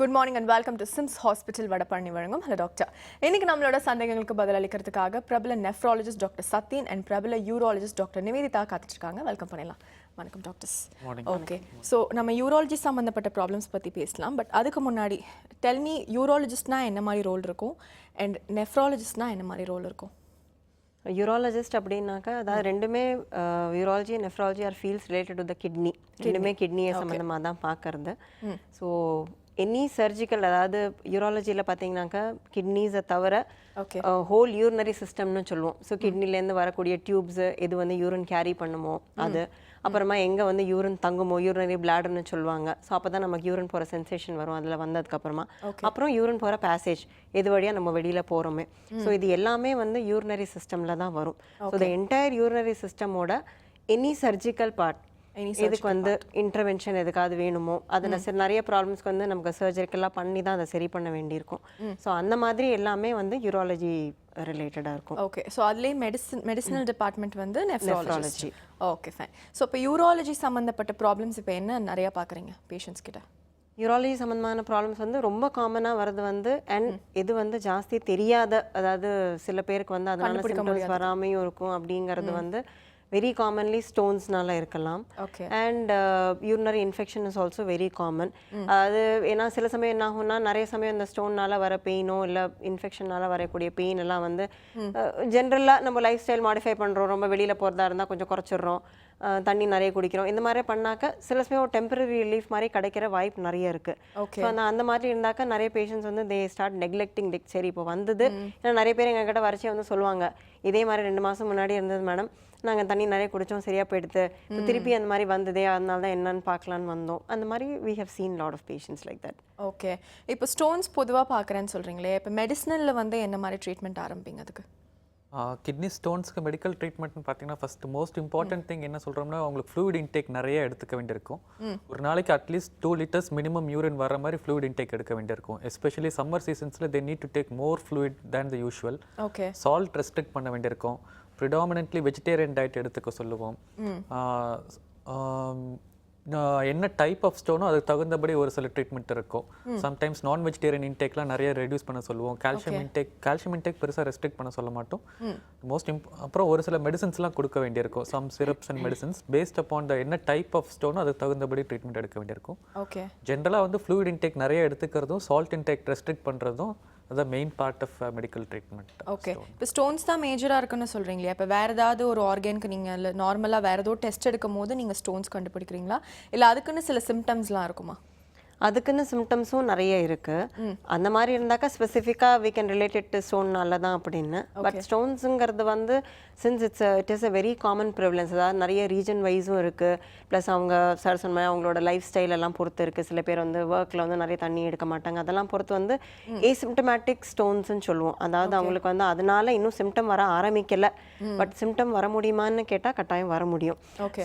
Good morning and welcome to Sims Hospital Vadapalani வழங்கும் hello doctor. இன்னைக்கு நம்மளோட சந்தேகங்களுக்கு பதில் அளிக்கிறதுக்காக பிரபல நெஃப்ராலஜிஸ்ட் டாக்டர் சத்யன் அண்ட் பிரபல யூராலஜிஸ்ட் டாக்டர் நிவேதிதா காத்துட்டு இருக்காங்க. வெல்கம் பண்ணலாம். வணக்கம் டாக்டர்ஸ். ஓகே, ஸோ நம்ம யூராலஜி சம்மந்தப்பட்ட ப்ராப்ளம்ஸ் பற்றி பேசலாம். பட் அதுக்கு முன்னாடி டெல் மீ, யூராலஜிஸ்ட்னா என்ன மாதிரி ரோல் இருக்கும் அண்ட் நெஃப்ராலஜிஸ்ட்னா என்ன மாதிரி ரோல் இருக்கும்? யூராலஜிஸ்ட் அப்படின்னாக்கா அதாவது ரெண்டுமே urology nephrology are fields related to the kidney. ரெண்டுமே கிட்னியை சம்மந்தமாக தான் பார்க்கறது. ஸோ எனி சர்ஜிக்கல், அதாவது யூராலஜியில் பார்த்தீங்கன்னாக்கா கிட்னிஸை தவிர ஹோல் யூரினரி சிஸ்டம்னு சொல்லுவோம். ஸோ கிட்னிலேருந்து வரக்கூடிய டியூப்ஸு எது வந்து யூரின் கேரி பண்ணுமோ அது, அப்புறமா எங்கே வந்து யூரின் தங்குமோ யூரினரி பிளாடர்னு சொல்லுவாங்க. ஸோ அப்போ தான் நமக்கு யூரின் போகிற சென்சேஷன் வரும் அதில் வந்ததுக்கப்புறமா. அப்புறம் யூரின் போகிற பேசேஜ் எது வழியாக நம்ம வெளியில் போகிறோமே. ஸோ இது எல்லாமே வந்து யூரினரி சிஸ்டமில் தான் வரும். ஸோ த என்டையர் யூரினரி சிஸ்டமோட எனி சர்ஜிக்கல் பார்ட் இதுக்கு வந்து இன்டர்வென்ஷன் எதுக்காவது வேணுமோ, அதில் நிறைய ப்ராப்ளம்ஸ்க்கு வந்து நமக்கு சர்ஜரிக்கெல்லாம் பண்ணி தான் அதை சரி பண்ண வேண்டியிருக்கும். ஸோ அந்த மாதிரி எல்லாமே வந்து யூராலஜி ரிலேட்டடாக இருக்கும். ஓகே, ஸோ அதுலேயே மெடிசினல் டிபார்ட்மெண்ட் வந்து நெஃப்ராலஜி. Okay, fine. ஸோ இப்போ யூராலஜி சம்மந்தப்பட்ட ப்ராப்ளம்ஸ் இப்போ என்ன நிறையா பார்க்குறீங்க பேஷண்ட்ஸ் கிட்ட? யூராலஜி சம்மந்தமான ப்ராப்ளம்ஸ் வந்து ரொம்ப காமனாக வரது வந்து, அண்ட் இது வந்து ஜாஸ்தி தெரியாத, அதாவது சில பேருக்கு வந்து அதனால சிம்டம்ஸ் வராமையும் இருக்கும் அப்படிங்கிறது வந்து வெரி காமன்லி ஸ்டோன்ஸ்னால இருக்கலாம். And urinary infection is also very common. அது ஏன்னா சில சமயம் என்ன ஆகும்னா, நிறைய சமயம் இந்த ஸ்டோன்னால வர பெயினோ இல்லை இன்ஃபெக்ஷனால வரக்கூடிய பெயின் எல்லாம் வந்து ஜென்ரலாக நம்ம லைஃப் ஸ்டைல் மாடிஃபை பண்ணுறோம், ரொம்ப வெளியில் போகிறதா இருந்தால் கொஞ்சம் குறைச்சிடுறோம், தண்ணி நிறைய குடிக்கிறோம், இந்த மாதிரி பண்ணாக்க சில சமயம் ஒரு டெம்பரரி ரிலீஃப் மாதிரி கிடைக்கிற வாய்ப்பு நிறைய இருக்குது. ஸோ அந்த மாதிரி இருந்தாக்கா நிறைய பேஷண்ட்ஸ் வந்து தே ஸ்டார்ட் நெக்லெக்டிங் திக். சரி இப்போ வந்தது, ஏன்னா நிறைய பேர் எங்ககிட்ட வரைச்சே வந்து சொல்லுவாங்க, இதே மாதிரி 2 மாதம் முன்னாடி இருந்தது மேடம், நாங்கள் தண்ணி நிறைய குடித்தோம், சரியாக போயிடுது, திருப்பி அந்த மாதிரி வந்ததே, அதனால தான் என்னன்னு பார்க்கலான்னு வந்தோம். அந்த மாதிரி we have seen lot of patients like that. Okay, இப்போ ஸ்டோன்ஸ் பொதுவாக பார்க்குறேன்னு சொல்கிறீங்களே, இப்போ மெடிசனலில் வந்து என்ன மாதிரி ட்ரீட்மெண்ட் ஆரம்பிங்க அதுக்கு? கிட்னி ஸ்டோன்ஸ்க்கு மெடிக்கல் ட்ரீட்மெண்ட்னு பார்த்தீங்கன்னா ஃபர்ஸ்ட் மோஸ்ட் இம்பார்ட்டன்ட் திங் என்ன சொல்கிறோம்னா, அவங்களுக்கு ஃப்ளூயிட் இன்டேக் நிறைய எடுத்துக்க வேண்டியிருக்கும். ஒரு நாளைக்கு அட்லீஸ்ட் 2 liters மினிமம் யூரின் வர மாதிரி ஃப்ளூயிட் இன்டேக் எடுக்க வேண்டியிருக்கும். எஸ்பெஷலி சம்மர் சீசன்ஸில் they need to take more fluid than the usual. Okay, salt restrict பண்ண வேண்டியிருக்கும். ப்ரிடாமினென்ட்லி வெஜிடேரியன் டயட் எடுத்துக்க சொல்லுவோம். என்ன டைப் ஆஃப் ஸ்டோனோ அதுக்கு தகுந்தபடி ஒரு சில ட்ரீட்மெண்ட் இருக்கும். சம்டைம்ஸ் நான் வெஜிடேரியன் இன்டேக்லாம் நிறைய ரெடியூஸ் பண்ண சொல்லுவோம். கால்சியம் இன்டேக் பெருசாக ரெஸ்ட்ரிக்ட் பண்ண சொல்ல மாட்டோம். அப்புறம் ஒரு சில மெடிசன்ஸ்லாம் கொடுக்க வேண்டியிருக்கும். Some syrups and medicines based upon the என்ன டைப் ஆஃப் ஸ்டோனோ அதுக்கு தகுந்தபடி ட்ரீட்மெண்ட் எடுக்க வேண்டியிருக்கும். ஓகே, ஜென்ரலாக வந்து ஃப்ளூயிட் இன்டேக் நிறைய எடுத்துக்கிறதும் சால்ட் இன்டேக் ரெஸ்ட்ரிக்ட் பண்ணுறதும் அதான் main part of medical treatment. Okay, இப்போ ஸ்டோன்ஸ் தான் மேஜராக இருக்குன்னு சொல்கிறீங்களா? இப்போ வேறு ஏதாவது ஒரு ஆர்கனுக்கு நீங்கள் நார்மலாக வேறு ஏதோ டெஸ்ட் எடுக்கும் போது நீங்கள் ஸ்டோன்ஸ் கண்டுபிடிக்கிறீங்களா, இல்லை அதுக்குன்னு சில சிம்டம்ஸ்லாம் இருக்குமா? அதுக்குன்னு சிம்டம்ஸும் நிறைய இருக்குது. அந்த மாதிரி இருந்தாக்கா ஸ்பெசிஃபிக்காக we can relate it to ஸ்டோன்னால தான் அப்படின்னு. பட் ஸ்டோன்ஸுங்கிறது வந்து since it is a very common prevalence, அதாவது நிறைய ரீஜன் வைஸும் இருக்குது. ப்ளஸ் அவங்க சார் சொன்ன மாதிரி அவங்களோட லைஃப் ஸ்டைல் எல்லாம் பொறுத்து இருக்குது. சில பேர் வந்து ஒர்க்கில் வந்து நிறைய தண்ணி எடுக்க மாட்டாங்க, அதெல்லாம் பொறுத்து வந்து ஏசிம்டமேட்டிக் ஸ்டோன்ஸ்ன்னு சொல்லுவோம். அதாவது அவங்களுக்கு வந்து அதனால இன்னும் சிம்டம் வர ஆரம்பிக்கலை, பட் சிம்டம் வர முடியுமான்னு கேட்டால் கட்டாயம் வர முடியும்.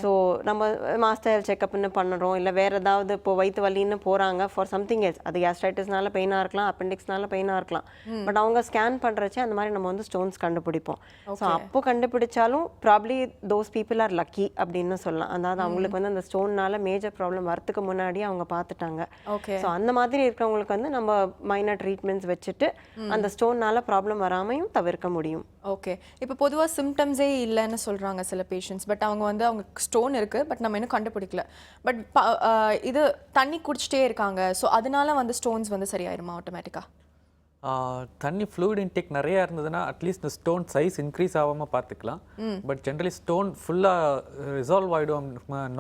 ஸோ நம்ம மாஸ்டர் செக்அப்னு பண்ணுறோம், இல்லை வேறு ஏதாவது இப்போ வயிற்று வலின்னு போகிறாங்க ஃபார் சம்திங் எல்ஸ், அது கேஸ்ட்ரைட்டிஸ்னால பெயினாக இருக்கலாம், அப்பெண்டிக்ஸ்னால பெயினாக இருக்கலாம். பட் அவங்க ஸ்கேன் பண்ணுறச்சே அந்த மாதிரி நம்ம வந்து ஸ்டோன்ஸ் கண்டுபிடிப்போம். ஸோ அப்போ கண்டுபிடிச்சாலும் probably those people are lucky அப்படின்னு சொல்லலாம். அதாவது அவங்களுக்கு வந்து அந்த ஸ்டோன்னால மேஜர் ப்ராப்ளம் வரத்துக்கு முன்னாடியே அவங்க பார்த்துட்டாங்க. ஸோ அந்த மாதிரி இருக்கிறவங்களுக்கு வந்து நம்ம மைனர் ட்ரீட்மெண்ட்ஸ் வச்சுட்டு அந்த ஸ்டோன்னால ப்ராப்ளம் வராமையும் தவிர்க்க முடியும். ஓகே, இப்போ பொதுவாக சிம்டம்ஸே இல்லைன்னு சொல்கிறாங்க சில பேஷண்ட்ஸ். பட் அவங்க வந்து அவங்க ஸ்டோன் இருக்குது, பட் நம்ம இன்னும் கண்டுபிடிக்கல, பட் இது தண்ணி குடிச்சிட்டே இருக்காங்க, ஸோ அதனால வந்து ஸ்டோன்ஸ் வந்து சரியாயிருமா ஆட்டோமேட்டிக்காக? தண்ணி ஃப்ளூயிட் இன்டேக் நிறையா இருந்ததுன்னா அட்லீஸ்ட் இந்த ஸ்டோன் சைஸ் இன்க்ரீஸ் ஆகாமல் பார்த்துக்கலாம். பட் ஜென்ரலி ஸ்டோன் ஃபுல்லாக ரிசால்வ் ஆகிடும்,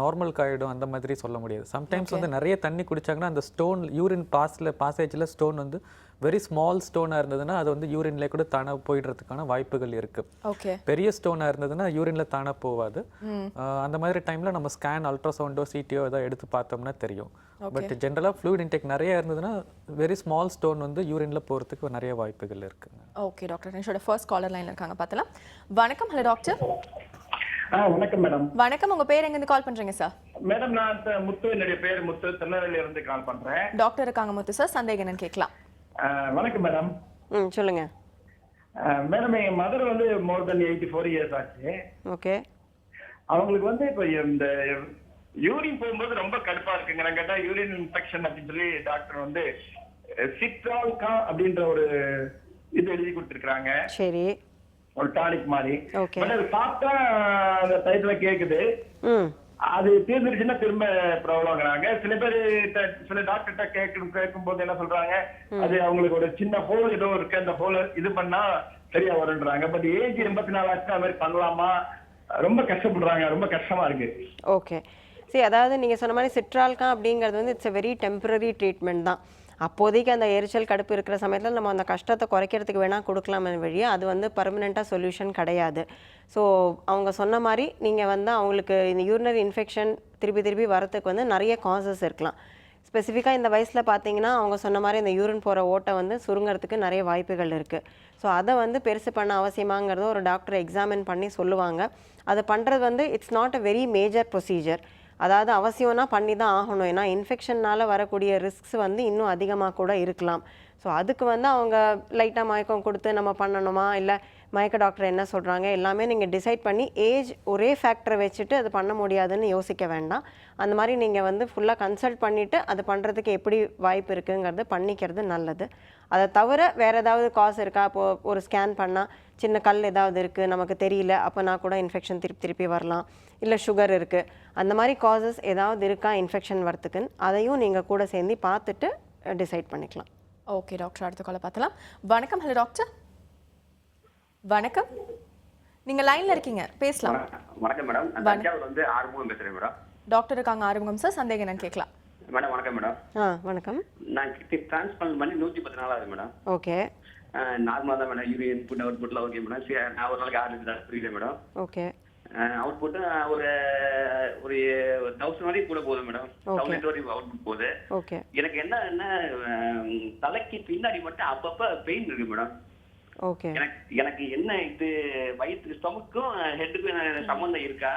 நார்மலுக்கு ஆகிடும், அந்த மாதிரி சொல்ல முடியாது. சம்டைம்ஸ் வந்து நிறைய தண்ணி குடிச்சாங்கன்னா அந்த ஸ்டோன் யூரின் பாசேஜில் ஸ்டோன் வந்து வெரி ஸ்மால் ஸ்டோனாக இருந்ததுன்னா அது வந்து யூரின்ல கூட தானாக போயிடுறதுக்கான வாய்ப்புகள் இருக்குது. பெரிய ஸ்டோனாக இருந்ததுன்னா யூரின்ல தானாக போகாது. அந்த மாதிரி டைமில் நம்ம ஸ்கேன், அல்ட்ராசவுண்டோ, சிடியோ ஏதாவது எடுத்து பார்த்தோம்னா தெரியும். பட் ஜென்ரலாக ஃப்ளூயிட் இன்டேக் நிறைய இருந்ததுன்னா வெரி ஸ்மால் ஸ்டோன் வந்து யூரின்ல போகிறதுக்கு நிறைய வாய்ப்புகள் இருக்குங்க. ஓகே டாக்டர், என்னோட ஃபர்ஸ்ட் காலர் லைன்ல இருக்காங்க, பார்த்தலாம். வணக்கம். Hello doctor. வணக்கம் மேடம். வணக்கம், உங்க பேர் எங்கிருந்து கால் பண்றீங்க சார்? மேடம் நான் முத்து, என்னுடைய பேர் முத்து, திருநெல்வேலியில இருந்து கால் பண்றேன். டாக்டர் இருக்காங்க முத்து சார், சந்தேகம் என்னன்னு கேட்கலாம். வணக்கம் மேடம். சொல்லுங்க மேடம். என் மதர் வந்து மோர் தென் 84 இயர்ஸ் ஆச்சு. ஓகே, அவங்களுக்கு வந்து இப்போ இந்த யூரின் போகும்போது ரொம்ப கடுப்பா இருக்குங்க. நான் கேட்டா யூரின் இன்ஃபெக்ஷன் அப்படின்னு சொல்லி டாக்டர் வந்து சிட்ரால்கா அப்படின்ற ஒரு இது எழுதி கொடுத்துருக்காங்க, சரி. ஒரு டானிக் மாதிரி. ஓகே. பட் அது சாப்பிட்டா அந்த டயத்துல கேக்குது, ம். அது தீர்ந்துருச்சுன்னா திரும்ப ப்ராப்ளம்ங்கிறாங்க. சில பேர் சில டாக்டர்கிட்ட கேட்கும் போது என்ன சொல்றாங்க, அது அவங்களுக்கு ஒரு சின்ன ஹோல் ஏதோ இருக்கு, அந்த ஹோல் இது பண்ணா சரியா வரும்ன்றாங்க. பட் ஏஜ் 84 ஆச்சு, அது மாதிரி பண்ணலாமா? ரொம்ப கஷ்டப்படுறாங்க, ரொம்ப கஷ்டமா இருக்கு. ஓகே. சரி, அதாவது நீங்கள் சொன்ன மாதிரி சிட்ரால்கா அப்படிங்கிறது வந்து it's a very temporary treatment தான். அப்போதைக்கு அந்த எரிச்சல் கடுப்பு இருக்கிற சமயத்தில் நம்ம அந்த கஷ்டத்தை குறைக்கிறதுக்கு வேணால் கொடுக்கலாமே வழியே அது வந்து பர்மனெண்ட்டாக சொல்யூஷன் கிடையாது. ஸோ அவங்க சொன்ன மாதிரி நீங்கள் வந்து அவங்களுக்கு இந்த யூரினரி இன்ஃபெக்ஷன் திருப்பி திருப்பி வரத்துக்கு வந்து நிறைய காசஸ் இருக்கலாம். ஸ்பெசிஃபிக்காக இந்த வயசில் பார்த்தீங்கன்னா அவங்க சொன்ன மாதிரி இந்த யூரின் போகிற ஓட்டை வந்து சுருங்கிறதுக்கு நிறைய வாய்ப்புகள் இருக்குது. ஸோ அதை வந்து பெருசு பண்ண அவசியமாங்கிறத ஒரு டாக்டர் எக்ஸாமின் பண்ணி சொல்லுவாங்க. அதை பண்ணுறது வந்து it's not a very major procedure. அதாவது அவசியம்னா பண்ணி தான் ஆகணும். ஏன்னா இன்ஃபெக்ஷன்னால் வரக்கூடிய ரிஸ்க்ஸ் வந்து இன்னும் அதிகமாக கூட இருக்கலாம். ஸோ அதுக்கு வந்து அவங்க லைட்டாக மயக்கம் கொடுத்து நம்ம பண்ணணுமா, இல்லை மயக்க டாக்டர் என்ன சொல்கிறாங்க எல்லாமே நீங்கள் டிசைட் பண்ணி ஏஜ் ஒரே ஃபேக்டரை வச்சுட்டு அது பண்ண முடியாதுன்னு யோசிக்க வேண்டாம். அந்த மாதிரி நீங்கள் வந்து ஃபுல்லாக கன்சல்ட் பண்ணிவிட்டு அது பண்ணுறதுக்கு எப்படி வாய்ப்பு இருக்குங்கிறது பண்ணிக்கிறது நல்லது. அதை தவிர வேறு ஏதாவது காசு இருக்கா? இப்போது ஒரு ஸ்கேன் பண்ணால் சின்ன கல் ஏதாவது இருக்குது நமக்கு தெரியல, அப்போனா கூட இன்ஃபெக்ஷன் திருப்பி வரலாம். இல்லை சுகர் இருக்குது, அந்த மாதிரி காசஸ் ஏதாவது இருக்கா இன்ஃபெக்ஷன் வரத்துக்குன்னு அதையும் நீங்கள் கூட சேர்ந்து பார்த்துட்டு டிசைட் பண்ணிக்கலாம். ஓகே டாக்டர், அடுத்த காலை பார்த்தலாம். வணக்கம். ஹலோ டாக்டர், வணக்கம். நீங்க லைன்ல இருக்கீங்க, பேசலாம். வணக்கம் மேடம், நான் தஞ்சாவூர்ல இருந்து ஆறுமுகம் பேசுறேன் மேடம். டாக்டர் இருக்காங்க ஆறுமுகம் சார், சந்தேகம் என்னன்னு கேட்கலாம். மேடம் வணக்கம் மேடம். வணக்கம். நான் கிட்னி டிரான்ஸ்பிளான்ட் பண்ணி 110 நாள் ஆகுது மேடம். ஓகே. நார்மலா தான் மேடம், யூரின் இன்புட் அவுட்புட்லாம் ஓகே மேடம். நான் ஒரு நாளைக்கு 6 லிட்டர் புரியல மேடம். ஓகே. அவுட்புட் ஒரு 1000 வரைக்கும் கூட போகுது மேடம். 1000 லிட்டர் வரைக்கும் அவுட்புட் போகுது. ஓகே. எனக்கு என்ன தலைக்கு பின்னாடி மட்டும் அப்பப்ப பெயின் இருக்கு மேடம். ஓகே. எனக்கு என்ன இது வயிற்று ஸ்டொமக்கும் ஹெட்டுக்கும் சம்பந்தம் இருக்கா?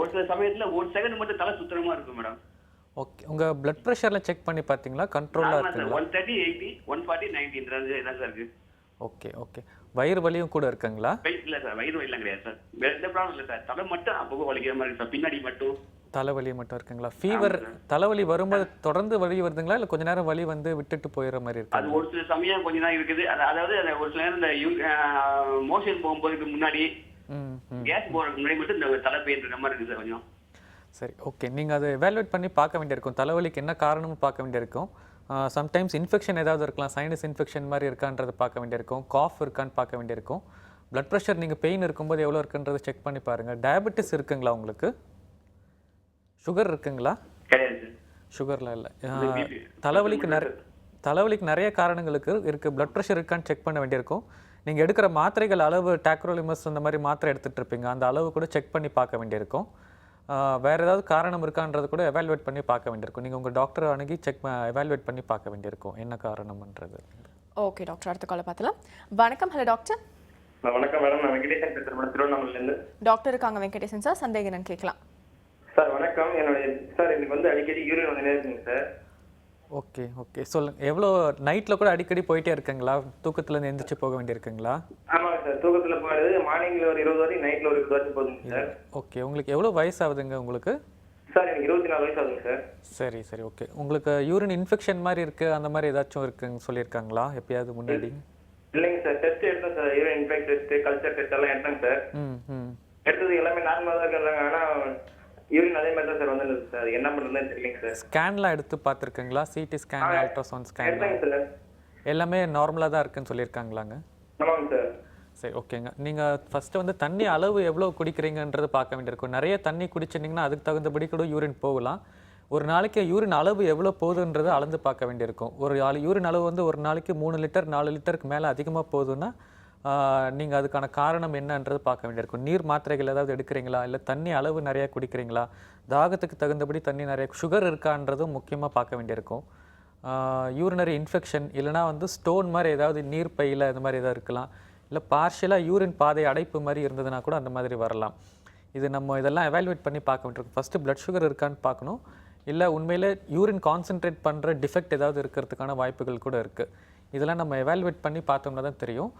ஒரு சில சமயத்துல ஒரு செகண்ட் மட்டும் தலை சுத்தரமா இருக்கும் மேடம். ஓகே. உங்கள் பிளட் ப்ரெஷர்லாம் செக் பண்ணி பார்த்தீங்களா? கண்ட்ரோலாக இருக்குங்களா? 130, 80, 140, 90 என்ன சார் இருக்கு? Okay okay. வயிறு வலியும் கூட இருக்குங்களா? இல்லை சார், வயிறு வலிலாம் கிடையாது சார். வேற எந்த ப்ராப்ளம் இல்லை சார். தலை மட்டும் அப்பப்போ வலிக்கிற மாதிரி இருக்கு சார், பின்னாடி மட்டும். தலைவலி மட்டும் இருக்குங்களா? ஃபீவர் தலைவலி வரும்போது தொடர்ந்து வலி வருதுங்களா, இல்லை கொஞ்ச நேரம் வலி வந்து விட்டுட்டு போயிடுற மாதிரி இருக்கு? அது ஒரு சில சமயம் கொஞ்ச நேரம் இருக்குது. அதாவது ஒரு சில நேரம் இந்த மோஷன் போகும்போதுக்கு முன்னாடி கேஸ் போறதுக்கு முன்னாடி மட்டும் இந்த தலை பெயின் இருக்க மாதிரி இருக்கு சார் கொஞ்சம். சரி, ஓகே. நீங்கள் அதை எவாலுவேட் பண்ணி பார்க்க வேண்டியிருக்கும். தலைவலிக்கு என்ன காரணமும் பார்க்க வேண்டியிருக்கும். சம்டைம்ஸ் இன்ஃபெக்ஷன் ஏதாவது இருக்கலாம், சைனஸ் இன்ஃபெக்ஷன் மாதிரி இருக்கான்றதை பார்க்க வேண்டியிருக்கும். காஃப் இருக்கான்னு பார்க்க வேண்டியிருக்கும். பிளட் ப்ரெஷர் நீங்கள் பெயின் இருக்கும்போது எவ்வளோ இருக்குன்றதை செக் பண்ணி பாருங்கள். டயபெட்டிஸ் இருக்குங்களா உங்களுக்கு? சுகர் இருக்குங்களா? கிடையாது சார். சுகர்லாம் இல்லை. தலைவலிக்கு நிறைய காரணங்களுக்கு இருக்குது. பிளட் ப்ரெஷர் இருக்கான்னு செக் பண்ண வேண்டியிருக்கும். நீங்கள் எடுக்கிற மாத்திரைகள் அளவு டாக்ரோலிமஸ் அந்த மாதிரி மாத்திரை எடுத்துகிட்டு இருப்பீங்க, அந்த அளவு கூட செக் பண்ணி பார்க்க வேண்டியிருக்கும். வேறு ஏதாவது காரணம் இருக்கான்றது கூட எவாலுவேட் பண்ணி பார்க்க வேண்டியிருக்கும். நீங்கள் உங்கள் டாக்டரை அணுகி எவாலுவேட் பண்ணி பார்க்க வேண்டியிருக்கும் என்ன காரணம்ன்றது. ஓகே டாக்டர், அடுத்த காலை பார்த்தலாம். வணக்கம். Hello doctor. வணக்கம் மேடம், நான் வெங்கடேசன் பேசுறேன் மேடம், திருவண்ணாமலையிலேருந்து. டாக்டர் இருக்காங்க வெங்கடேசன் சார், சந்தேகம் என்னன்னு கேட்கலாம். சார் வணக்கம். சார் எனக்கு வந்து அடிக்கடி யூரின் வந்துனே இருக்குங்க சார். ஓகே ஓகே, சொல்லுங்கள். எவ்வளோ நைட்டில் கூட அடிக்கடி போயிட்டே இருக்குங்களா? தூக்கத்துலேருந்து எந்திரிச்சு போக வேண்டியிருக்குங்களா? ஆமாங்க சார், தூக்கத்தில் போகிறது மார்னிங்கில் ஒரு 20 வரைக்கும், நைட்டில் ஒரு 20 வரைக்கும் போகுதுங்க சார். ஓகே. உங்களுக்கு எவ்வளோ வயசு ஆகுதுங்க உங்களுக்கு? சார் எனக்கு 24 வயசு ஆகுதுங்க சார். சரி சரி, ஓகே. உங்களுக்கு யூரின் இன்ஃபெக்ஷன் மாதிரி இருக்குது அந்த மாதிரி ஏதாச்சும் இருக்குன்னு சொல்லியிருக்காங்களா எப்பயாவது முன்னாடி? இல்லைங்க சார், டெஸ்ட் எடுத்தேன் sir, urine infect test, culture test எல்லாம் எடுத்தேங்க சார். எடுத்தது எல்லாமே நார்மலாக தான் இருக்காங்க, ஆனால் யூரின் அதே மாதிரி தான் சார் வந்துருது சார். என்ன பண்ணுறதுன்னு தெரியலைங்க சார். ஸ்கேன்லாம் எடுத்து பார்த்துருக்குங்களா? சிடி ஸ்கேன், அல்ட்ராசவுண்ட் ஸ்கேன் எடுத்தாங்க சார். எல்லாமே நார்மலாக தான் இருக்குன்னு சொல்லியிருக்காங்களாங்க? ஆமாங்க சார். சரி, ஓகேங்க. நீங்கள் ஃபஸ்ட்டு வந்து தண்ணி அளவு எவ்வளோ குடிக்கிறீங்கன்றது பார்க்க வேண்டியிருக்கும். நிறைய தண்ணி குடிச்சிட்டிங்கன்னா அதுக்கு தகுந்தபடி கூட யூரின் போகலாம். ஒரு நாளைக்கு யூரின் அளவு எவ்வளோ போகுதுன்றதை அளந்து பார்க்க வேண்டியிருக்கும். ஒரு யூரின் அளவு வந்து ஒரு நாளைக்கு 3 லிட்டர் 4 லிட்டருக்கு மேலே அதிகமாக போகுதுன்னா நீங்கள் அதுக்கான காரணம் என்னன்றது பார்க்க வேண்டியிருக்கும். நீர் மாத்திரைகள் ஏதாவது எடுக்கிறீங்களா, இல்லை தண்ணி அளவு நிறையா குடிக்கிறீங்களா, தாகத்துக்கு தகுந்தபடி தண்ணி நிறைய, சுகர் இருக்கான்றதும் முக்கியமாக பார்க்க வேண்டியிருக்கும். யூரினரி இன்ஃபெக்ஷன் இல்லைனா வந்து ஸ்டோன் மாதிரி ஏதாவது நீர் பையில் இந்த மாதிரி ஏதாவது இருக்கலாம். இல்லை பார்ஷியலாக யூரின் பாதை அடைப்பு மாதிரி இருந்ததுன்னா கூட அந்த மாதிரி வரலாம். இது நம்ம இதெல்லாம் எவாலுவேட் பண்ணி பார்க்க வேண்டியிருக்கும். ஃபஸ்ட்டு பிளட் சுகர் இருக்கான்னு பார்க்கணும். இல்லை உண்மையிலே யூரின் கான்சென்ட்ரேட் பண்ணுற டிஃபெக்ட் ஏதாவது இருக்கிறதுக்கான வாய்ப்புகள் கூட இருக்குது. இதெல்லாம் நம்ம எவாலுவேட் பண்ணி பார்த்தோம்னா தான் தெரியும்.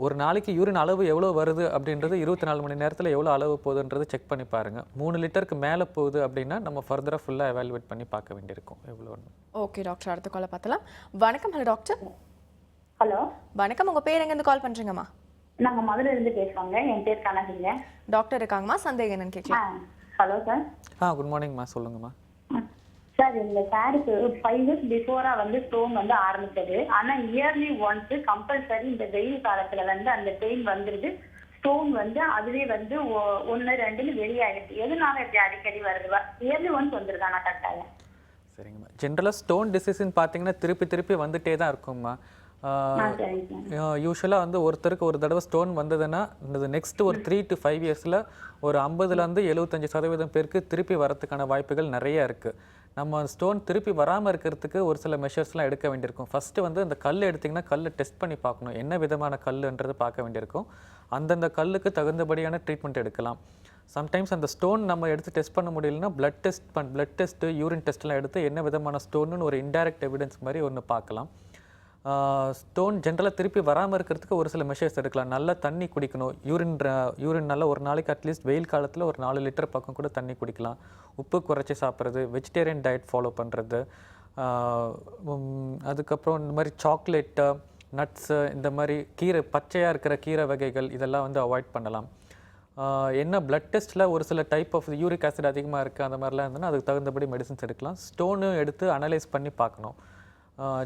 ஒரு நாளைக்கு யூரின் அளவு எவ்வளோ வருது அப்படின்றது 24 மணி நேரத்தில் எவ்வளோ அளவு போகுதுன்றது செக் பண்ணி பாருங்கள். 3 லிட்டருக்கு மேலே போகுது அப்படின்னா நம்ம ஃபர்தராக ஃபுல்லாக எவாலுவேட் பண்ணி பார்க்க வேண்டியிருக்கும் எவ்வளோன்னு. ஓகே டாக்டர், அடுத்த காலை பார்த்தலாம். வணக்கம். Hello doctor. ஹலோ வணக்கம், உங்கள் பேர் எங்கேருந்து கால் பண்ணுறீங்கம்மா? நாங்க மதுரையில இருந்து பேசுறோங்க. என் பேர் கனகங்க. டாக்டர் இருக்காங்கம்மா, சந்தேகம் என்னன்னு கேட்கலாம். Hello sir. குட் மார்னிங்மா, சொல்லுங்கம்மா. சார், இந்த சாருக்கு 5 இயர்ஸ் பிஃபோரா வந்து ஸ்டோன் வந்து ஆரம்பிச்சது. ஆனா இயர்லி ஒன்ஸ் கம்பல்சரி இந்த வெயில் காலத்துல வந்து அந்த பெயின் வந்துருது. ஸ்டோன் வந்து அதுவே வந்து 1 2ன்னு வெளியாயிடுது. எதனால இப்படி அடிக்கடி வருது? இயர்லி ஒன்ஸ் வந்துருது ஆனா கட்டாயம். சரிங்கம்மா. ஜென்ரலாக ஸ்டோன் டிசீஸ்ன்னு பார்த்தீங்கன்னா திருப்பி வந்துட்டே தான் இருக்கும்மா. யூஸ்வலாக வந்து ஒருத்தருக்கு ஒரு தடவை ஸ்டோன் வந்ததுன்னா இந்த நெக்ஸ்ட் ஒரு 3 to 5 இயர்ஸில் ஒரு 50% 75% பேருக்கு திருப்பி வரத்துக்கான வாய்ப்புகள் நிறைய இருக்குது. நம்ம ஸ்டோன் திருப்பி வராமல் இருக்கிறதுக்கு ஒரு சில மெஷர்ஸ்லாம் எடுக்க வேண்டியிருக்கும். ஃபஸ்ட்டு வந்து அந்த கல் எடுத்திங்கன்னா கல்லை டெஸ்ட் பண்ணி பார்க்கணும், என்ன விதமான கல்லுன்றது பார்க்க வேண்டியிருக்கும். அந்தந்த கல்லுக்கு தகுந்தபடியான ட்ரீட்மெண்ட் எடுக்கலாம். சம்டைம்ஸ் அந்த ஸ்டோன் நம்ம எடுத்து டெஸ்ட் பண்ண முடியலன்னா பிளட் டெஸ்ட்டு யூரின் டெஸ்ட்லாம் எடுத்து என்ன விதமான ஸ்டோன்னு ஒரு இன்டைரக்ட் எவிடன்ஸ் மாதிரி ஒன்று பார்க்கலாம். ஸ்டோன் ஜென்ரலாக திருப்பி வராமல் இருக்கிறதுக்கு ஒரு சில மெஷர்ஸ் எடுக்கலாம். நல்லா தண்ணி குடிக்கணும். யூரின் நல்லா ஒரு நாளைக்கு அட்லீஸ்ட் வெயில் காலத்தில் ஒரு 4 லிட்டர் பக்கம் கூட தண்ணி குடிக்கலாம். உப்பு குறைச்சி சாப்பிட்றது, வெஜிடேரியன் டயட் ஃபாலோ பண்ணுறது, அதுக்கப்புறம் இந்த மாதிரி சாக்லேட்டு, நட்ஸு, இந்த மாதிரி கீரை, பச்சையாக இருக்கிற கீரை வகைகள் இதெல்லாம் வந்து அவாய்ட் பண்ணலாம். என்ன பிளட் டெஸ்ட்டில் ஒரு சில டைப் ஆஃப் யூரிக் ஆசிட் அதிகமாக இருக்குது அந்த மாதிரிலாம் இருந்ததுன்னா அதுக்கு தகுந்தபடி மெடிசன்ஸ் எடுக்கலாம். ஸ்டோனு எடுத்து அனலைஸ் பண்ணி பார்க்கணும்.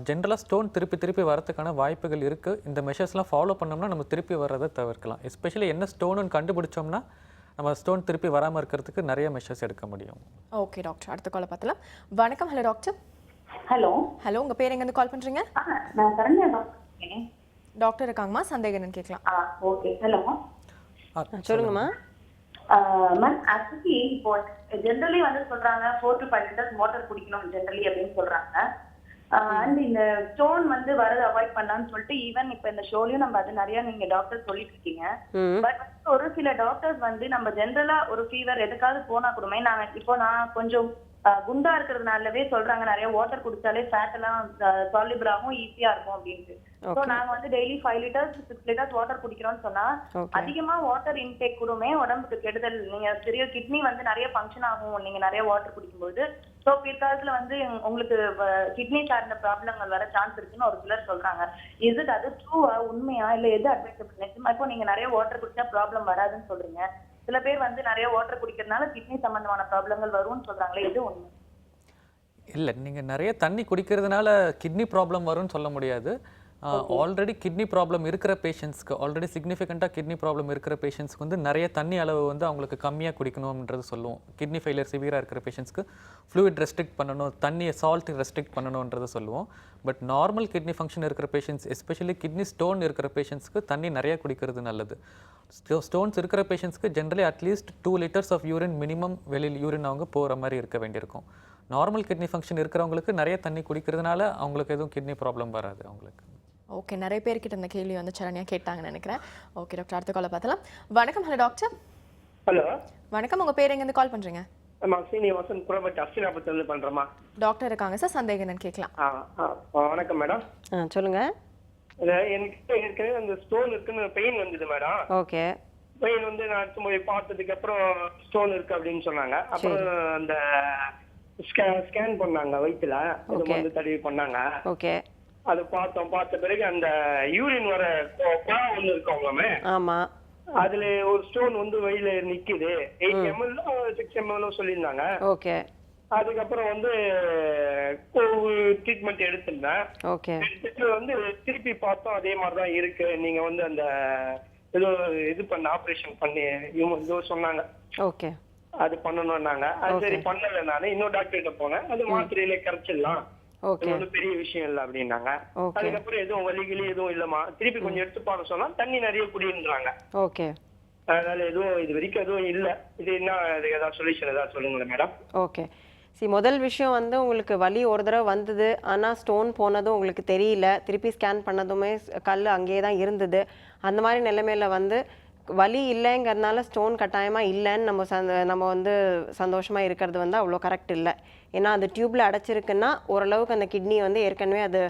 ஜென்ரலாக ஸ்டோன் திருப்பி வரதுக்கான வாய்ப்புகள் இருக்குது. இந்த மெஷர்ஸ்லாம் ஃபாலோ பண்ணோம்னா நம்ம திருப்பி வர்றதை தவிர்க்கலாம். எஸ்பெஷலி என்ன ஸ்டோனுன்னு கண்டுபிடிச்சோம்னா நம்ம ஸ்டோன் திருப்பி வராமல் இருக்கிறதுக்கு நிறைய மெஷர்ஸ் எடுக்க முடியும். ஓகே டாக்டர், அடுத்த காலை பார்த்தலாம். வணக்கம். Hello doctor. ஹலோ. ஹலோ, உங்கள் பேர் எங்கேருந்து கால் பண்ணுறீங்க? நான் சரண்யா டாக்டர். டாக்டர் இருக்காங்கம்மா, சந்தேகம் என்னன்னு கேட்கலாம். ஓகே. ஹலோ சொல்லுங்கம்மா. மேம், ஆக்சுவலி இப்போ ஜென்ரலி வந்து சொல்றாங்க 4 to 5 லிட்டர்ஸ் வாட்டர் குடிக்கணும் ஜென்ரலி அப்படின்னு சொல்றாங்க. அண்ட் இந்த ஸ்டோன் வந்து வரது அவாய்ட் பண்ணலாம்னு சொல்லிட்டு ஈவன் இப்ப இந்த ஷோலயும் நம்ம அது நிறைய நீங்க டாக்டர் சொல்லிட்டு இருக்கீங்க. பட் ஒரு சில டாக்டர்ஸ் வந்து நம்ம ஜென்ரலா ஒரு ஃபீவர் எதுக்காவது போனா கூடமே நான் கொஞ்சம் குண்டா இருக்கிறதுனாலவே சொல்றாங்க நிறைய வாட்டர் குடிச்சாலே ஃபேட் எல்லாம் சால்யூபிள் ஆகும், ஈஸியா இருக்கும் அப்படின்ட்டு. சோ நாங்க வந்து டெய்லி 5 லிட்டர்ஸ் 6 லிட்டர்ஸ் வாட்டர் குடிக்கிறோம்னு சொன்னா அதிகமா வாட்டர் இன்டேக் கூடமே உடம்புக்கு கெடுதல். நீங்க பெரிய கிட்னி வந்து நிறைய ஃபங்க்ஷன் ஆகும் நீங்க நிறைய வாட்டர் குடிக்கும்போது. சோ பிற்காலத்துல வந்து உங்களுக்கு கிட்னி சார்ந்த ப்ராப்ளங்கள் வர சான்ஸ் இருக்குன்னு ஒரு சிலர் சொல்றாங்க. அது ட்ரூவா, உண்மையா, இல்ல எது அட்வைசபிள்? நிச்சயமா இப்போ நீங்க நிறைய வாட்டர் குடிச்சா ப்ராப்ளம் வராதுன்னு சொல்றீங்க. சில பேர் வந்து நிறைய வாட்டர் குடிக்கிறதுனால கிட்னி சம்பந்தமான ப்ராப்ளங்கள் வரும்னு சொல்றாங்களே, எது உண்மை? இல்லை, நீங்கள் நிறைய தண்ணி குடிக்கிறதுனால கிட்னி ப்ராப்ளம் வரும்னு சொல்ல முடியாது. ஆல்ரெடி கிட்னி ப்ராப்ளம் இருக்கிற பேஷண்ட்ஸ்க்கு, ஆல்ரெடி சிக்னிஃபிகண்ட்டாக கிட்னி ப்ராப்ளம் இருக்கிற பேஷண்ட்ஸ்க்கு வந்து நிறைய தண்ணி அளவு வந்து அவங்களுக்கு கம்மியாக குடிக்கணும்ன்றது சொல்லுவோம். கிட்னி ஃபெயிலியர் சிவியராக இருக்கிற பேஷண்ட்ஸ்க்கு ஃப்ளூயிட் ரெஸ்ட்ரிக்ட் பண்ணணும், தண்ணியை சால்ட் ரெஸ்ட்ரிக்ட் பண்ணணுன்றதை சொல்லுவோம். பட் நார்மல் கிட்னி ஃபங்க்ஷன் இருக்கிற பேஷண்ட்ஸ், எஸ்பெஷலி கிட்னி ஸ்டோன் இருக்கிற பேஷண்ட்ஸ்க்கு தண்ணி நிறைய குடிக்கிறது நல்லது. ஸ்டோன்ஸ் இருக்கிற பேஷண்ட்ஸ்க்கு ஜென்ரலி அட்லீஸ்ட் 2 லிட்டர்ஸ் ஆஃப் யூரின் மினிமம் வெளியில் யூரின் அவங்க போகிற மாதிரி இருக்க வேண்டியிருக்கும். நார்மல் கிட்னி ஃபங்க்ஷன் இருக்கிறவங்களுக்கு நிறைய தண்ணி குடிக்கிறதுனால அவங்களுக்கு எதுவும் கிட்னி ப்ராப்ளம் வராது அவங்களுக்கு. ஓகே, நிறைய பேர்கிட்ட இந்த கேள்வி வந்து சரண்யா கேட்டாங்கன்னு நினைக்கிறேன். ஓகே டாக்டர், அடுத்த காலை பார்த்தலாம். வணக்கம். Hello doctor. ஹலோ வணக்கம், உங்கள் பேர் எங்கேருந்து கால் பண்ணுறீங்க? சீனிவாசன் புறப்பட்டு அஸ்தினாபுரத்துல பண்றேமா. டாக்டர் இருக்காங்க சார், சந்தேகம் என்னன்னு கேட்கலாம். வணக்கம் மேடம். சொல்லுங்க. எனக்கு ஏற்கனவே அந்த ஸ்டோன் இருக்குன்னு பெயின் வந்தது மேடம். ஓகே. பெயின் வந்து நான் அடுத்த முறை பார்த்ததுக்கு அப்புறம் ஸ்டோன் இருக்கு அப்படின்னு சொன்னாங்க. அப்புறம் அந்த ஸ்கேன் பண்ணாங்க, வயிற்றுல வந்து தடவி பண்ணாங்க. ஓகே. அது பார்த்த பிறகு அந்த யூரின் வர குழா ஒண்ணு இருக்கவங்கமே, ஆமா, அதுல ஒரு ஸ்டோன் வந்து வயில நிக்குது. 8 ml 6 ml சொல்லியிருந்தாங்க. ஓகே. அதுக்கப்புறம் வந்து ட்ரீட்மெண்ட் எடுத்திருந்தேன். ஓகே. வந்து திருப்பி பார்த்தோம் அதே மாதிரிதான் இருக்கு. நீங்க வந்து அந்த ஏதோ இது பண்ண ஆபரேஷன் பண்ணி ஏதோ சொன்னாங்க. ஓகே. அது பண்ணணும்னாங்க. அது சரி பண்ணல. நானு இன்னொரு டாக்டர் கிட்ட போனேன். அது மாத்திரையில கரைச்சிடலாம், பெரிய விஷயம் இல்ல அப்படின்னாங்க. அதுக்கப்புறம் எதுவும் வலிகளி எதுவும் இல்லமா, திருப்பி கொஞ்சம் எடுத்து பார்க்க சொன்னா தண்ணி நிறைய குடின்றாங்க. ஓகே. அதனால எதுவும் இது வரைக்கும் எதுவும் இல்ல. இது என்ன, ஏதாவது சொல்யூஷன் ஏதாவது சொல்லுங்களேன் மேடம். ஓகே. முதல் விஷயம் வந்து உங்களுக்கு வலி ஒரு தடவை வந்தது, ஆனால் ஸ்டோன் போனதும் உங்களுக்கு தெரியல, திருப்பி ஸ்கேன் பண்ணதுமே கல் அங்கேயே தான் இருந்தது. அந்த மாதிரி நிலைமையில வந்து வலி இல்லைங்கிறதுனால ஸ்டோன் கட்டாயமாக இல்லைன்னு நம்ம வந்து சந்தோஷமாக இருக்கிறது வந்து அவ்வளோ கரெக்ட் இல்லை. ஏன்னா அது டியூப்பில் அடைச்சிருக்குன்னா ஓரளவுக்கு அந்த கிட்னி வந்து ஏற்கனவே அது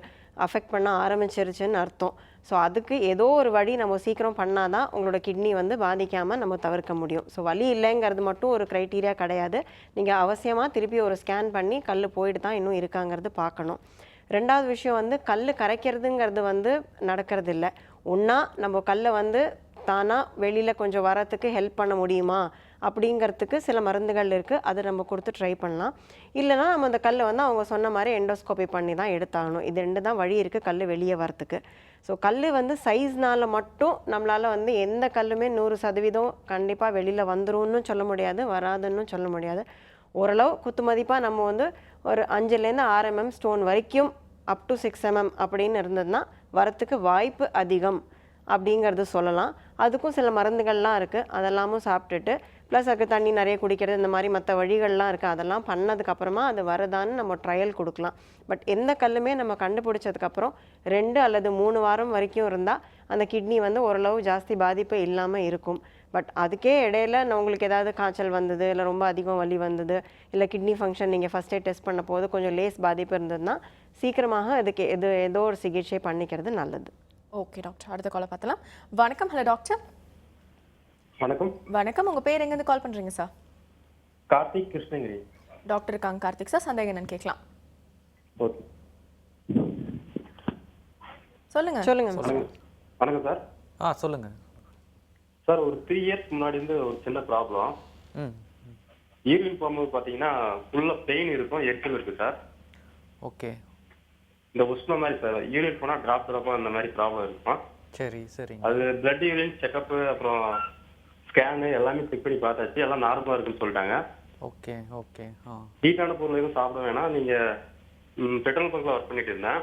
அஃபெக்ட் பண்ண ஆரம்பிச்சிருச்சுன்னு அர்த்தம். ஸோ அதுக்கு ஏதோ ஒரு வழி நம்ம சீக்கிரம் பண்ணால் தான் உங்களோட கிட்னி வந்து பாதிக்காமல் நம்ம தவிர்க்க முடியும். ஸோ வலி இல்லைங்கிறது மட்டும் ஒரு க்ரைட்டீரியா கிடையாது. நீங்கள் அவசியமாக திருப்பி ஒரு ஸ்கேன் பண்ணி கல் போயிட்டு தான் இன்னும் இருக்காங்கிறது பார்க்கணும். ரெண்டாவது விஷயம் வந்து கல் கரைக்கிறதுங்கிறது வந்து நடக்கிறது இல்லை. ஒன்றா நம்ம கல்லை வந்து தானாக வெளியில் கொஞ்சம் வரத்துக்கு ஹெல்ப் பண்ண முடியுமா அப்படிங்கிறதுக்கு சில மருந்துகள் இருக்குது, அதை நம்ம கொடுத்து ட்ரை பண்ணலாம். இல்லைனா நம்ம அந்த கல்லை வந்து அவங்க சொன்ன மாதிரி எண்டோஸ்கோபி பண்ணி தான் எடுத்தாகணும். இது 2 தான் வழி இருக்குது கல் வெளியே வரத்துக்கு. ஸோ கல் வந்து சைஸ்னால் மட்டும் நம்மளால் வந்து எந்த கல்லுமே 100% கண்டிப்பாக வெளியில் வந்துரும்னு சொல்ல முடியாது, வராதுன்னு சொல்ல முடியாது. ஓரளவு குத்து மதிப்பாக நம்ம வந்து ஒரு 5லேருந்து 6 mm ஸ்டோன் வரைக்கும் அப் டு 6 mm அப்படின்னு இருந்ததுன்னா வரத்துக்கு வாய்ப்பு அதிகம் அப்படிங்கிறது சொல்லலாம். அதுக்கும் சில மருந்துகள்லாம் இருக்குது, அதெல்லாமும் சாப்பிட்டுட்டு ப்ளஸ் அதுக்கு தண்ணி நிறைய குடிக்கிறது இந்த மாதிரி மற்ற வழிகள்லாம் இருக்குது. அதெல்லாம் பண்ணதுக்கப்புறமா அது வருதான்னு நம்ம ட்ரையல் கொடுக்கலாம். பட் எந்த கல்லுமே நம்ம கண்டுபிடிச்சதுக்கப்புறம் 2 அல்லது 3 வாரம் வரைக்கும் இருந்தால் அந்த கிட்னி வந்து ஓரளவு ஜாஸ்தி பாதிப்பு இல்லாமல் இருக்கும். பட் அதுக்கே இடையில உங்களுக்கு ஏதாவது காய்ச்சல் வந்தது, இல்லை ரொம்ப அதிகம் வலி வந்தது, இல்லை கிட்னி ஃபங்க்ஷன் நீங்கள் ஃபஸ்ட்டே டெஸ்ட் பண்ண போது கொஞ்சம் லேஸ் பாதிப்பு இருந்ததுன்னா சீக்கிரமாக அதுக்கு ஏதோ ஒரு சிகிச்சை பண்ணிக்கிறது நல்லது. ஓகே டாக்டர், அடுத்த காலை பார்த்தலாம். வணக்கம். Hello doctor. வணக்கம். வணக்கம். உங்கள் பேர் எங்கேருந்து கால் பண்ணுறீங்க சார்? கார்த்திக், கிருஷ்ணகிரி. டாக்டர் இருக்காங்க கார்த்திக் சார், சந்தேகம் என்னன்னு கேட்கலாம். ஓகே, சொல்லுங்க. வணக்கம் சார். சொல்லுங்க சார், ஒரு 3 years முன்னாடி இருந்து ஒரு சின்ன ப்ராப்ளம். ஈவினிங் போகும்போது பார்த்தீங்கன்னா ஃபுல்லாக பெயின் இருக்கும், எரிச்சல் இருக்கு சார். ஓகே. இந்த உஷ்ணம் மாதிரி சார், யூரின் போனால் ட்ராப் அந்த மாதிரி ப்ராப்ளம் இருக்கும். சரி சரி. அது பிளட் யூரின் செக்கப்பு அப்புறம் ஸ்கேனு எல்லாமே செக் பண்ணி பார்த்தாச்சு, எல்லாம் நார்மலாக இருக்குன்னு சொல்லிட்டாங்க. Okay okay. ஹீட்டான பொருள் எதுவும் சாப்பிட வேணாம், நீங்கள் பெட்ரோல் பங்க்ல ஒர்க் பண்ணிட்டு இருந்தேன்,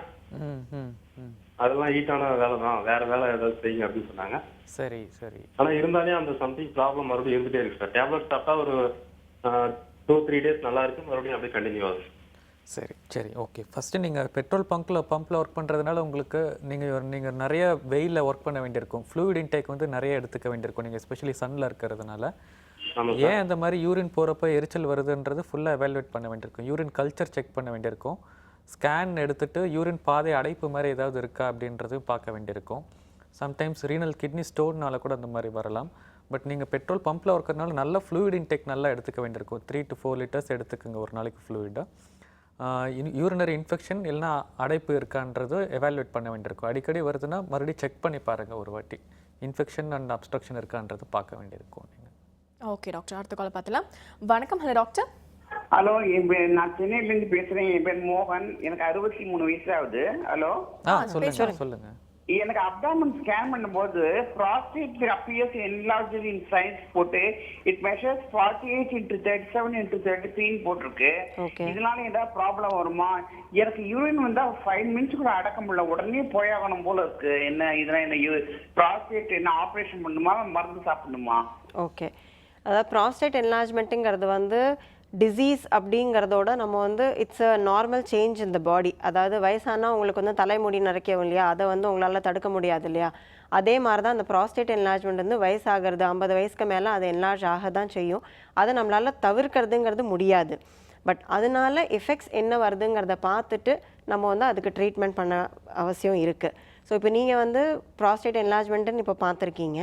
அதெல்லாம் ஹீட்டான வேலை தான், வேற வேலை ஏதாவது செய்யுங்க அப்படின்னு சொன்னாங்க. சரி சரி. ஆனால் இருந்தாலே அந்த சம்திங் ப்ராப்ளம் மறுபடியும் இருந்துகிட்டே இருக்கு சார். டேப்லெட் சாப்பிட்டா ஒரு 2-3 days நல்லா இருக்கு, மறுபடியும் அப்படியே கண்டினியூ ஆகுது. சரி சரி. ஓகே. ஃபஸ்ட்டு நீங்கள் பெட்ரோல் பம்பில் ஒர்க் பண்ணுறதுனால உங்களுக்கு நீங்கள் நிறைய வெயிலில் ஒர்க் பண்ண வேண்டியிருக்கும். ஃப்ளூயிட் இன்டேக் வந்து நிறைய எடுத்துக்க வேண்டியிருக்கும் நீங்கள் எஸ்பெஷலி சன்னில் இருக்கிறதுனால. ஏன் அந்த மாதிரி யூரின் போகிறப்ப எரிச்சல் வருதுன்றது ஃபுல்லாக எவாலுவேட் பண்ண வேண்டியிருக்கும். யூரின் கல்ச்சர் செக் பண்ண வேண்டியிருக்கும். ஸ்கேன் எடுத்துகிட்டு யூரின் பாதை அடைப்பு மாதிரி ஏதாவது இருக்கா அப்படின்றது பார்க்க வேண்டியிருக்கும். சம்டைம்ஸ் ரீனல் கிட்னி ஸ்டோன்னால கூட அந்த மாதிரி வரலாம். பட் நீங்கள் பெட்ரோல் பம்பில் இருக்கிறதுனால நல்ல ஃப்ளூயிட் இன்டேக் நல்லா எடுத்துக்க வேண்டியிருக்கும். 3 to 4 liters எடுத்துக்கோங்க ஒரு நாளைக்கு ஃப்ளூயிடாக. யூரினரி இன்ஃபெக்ஷன் இல்லைனா அடைப்பு இருக்கான்றது எவாலுவேட் பண்ண வேண்டியிருக்கும். அடிக்கடி வருதுன்னா மறுபடியும் செக் பண்ணி பாருங்கள் ஒரு வாட்டி, இன்ஃபெக்ஷன் அண்ட் அப்ஸ்ட்ரக்ஷன் இருக்கான்றது பார்க்க வேண்டியிருக்கும் நீங்கள். ஓகே டாக்டர், அடுத்த காலை பார்த்தலாம். வணக்கம். Hello doctor. ஹலோ, நான் சென்னையிலேருந்து பேசுகிறேன். என் பேர் மோகன், எனக்கு 63 வயசு ஆகுது. ஹலோ. சொல்லுங்க. எனக்கு அப்டாமன் ஸ்கேன் பண்ணும்போது prostate appears enlarged in size போட்டு it measures 48 into 37 into 33 போட்டிருக்கு. இதனால ஏதாவது ப்ராப்ளம் வருமா? எனக்கு யூரின் வந்தா 5 minutes கூட அடக்க முடியல, உடனே போயாகணும் போல இருக்கு. என்ன இதெல்லாம் என்ன prostate என்ன ஆப்ரேஷன் பண்ணுமா, மருந்து சாப்பிடணுமா? ஓகே, அதாவது prostate enlargementங்கிறது வந்து டிசீஸ் அப்படிங்கிறதோட நம்ம வந்து it's a normal change in the body. அதாவது வயசானால் உங்களுக்கு வந்து தலைமுடி நரைக்கும் இல்லையா, அதை வந்து உங்களால் தடுக்க முடியாது இல்லையா. அதே மாதிரி தான் அந்த ப்ராஸ்டேட் என்லார்ஜ்மெண்ட் வந்து வயசாகிறது 50 வயசுக்கு மேலே அது என்லார்ஜ் ஆக தான் செய்யும். அதை நம்மளால் தவிர்க்கிறதுங்கிறது முடியாது. பட் அதனால எஃபெக்ட்ஸ் என்ன வருதுங்கிறத பார்த்துட்டு நம்ம வந்து அதுக்கு ட்ரீட்மெண்ட் பண்ண அவசியம் இருக்குது. ஸோ இப்போ நீங்கள் வந்து ப்ராஸ்டேட் என்லார்ஜ்மெண்ட்டுன்னு இப்போ பார்த்துருக்கீங்க,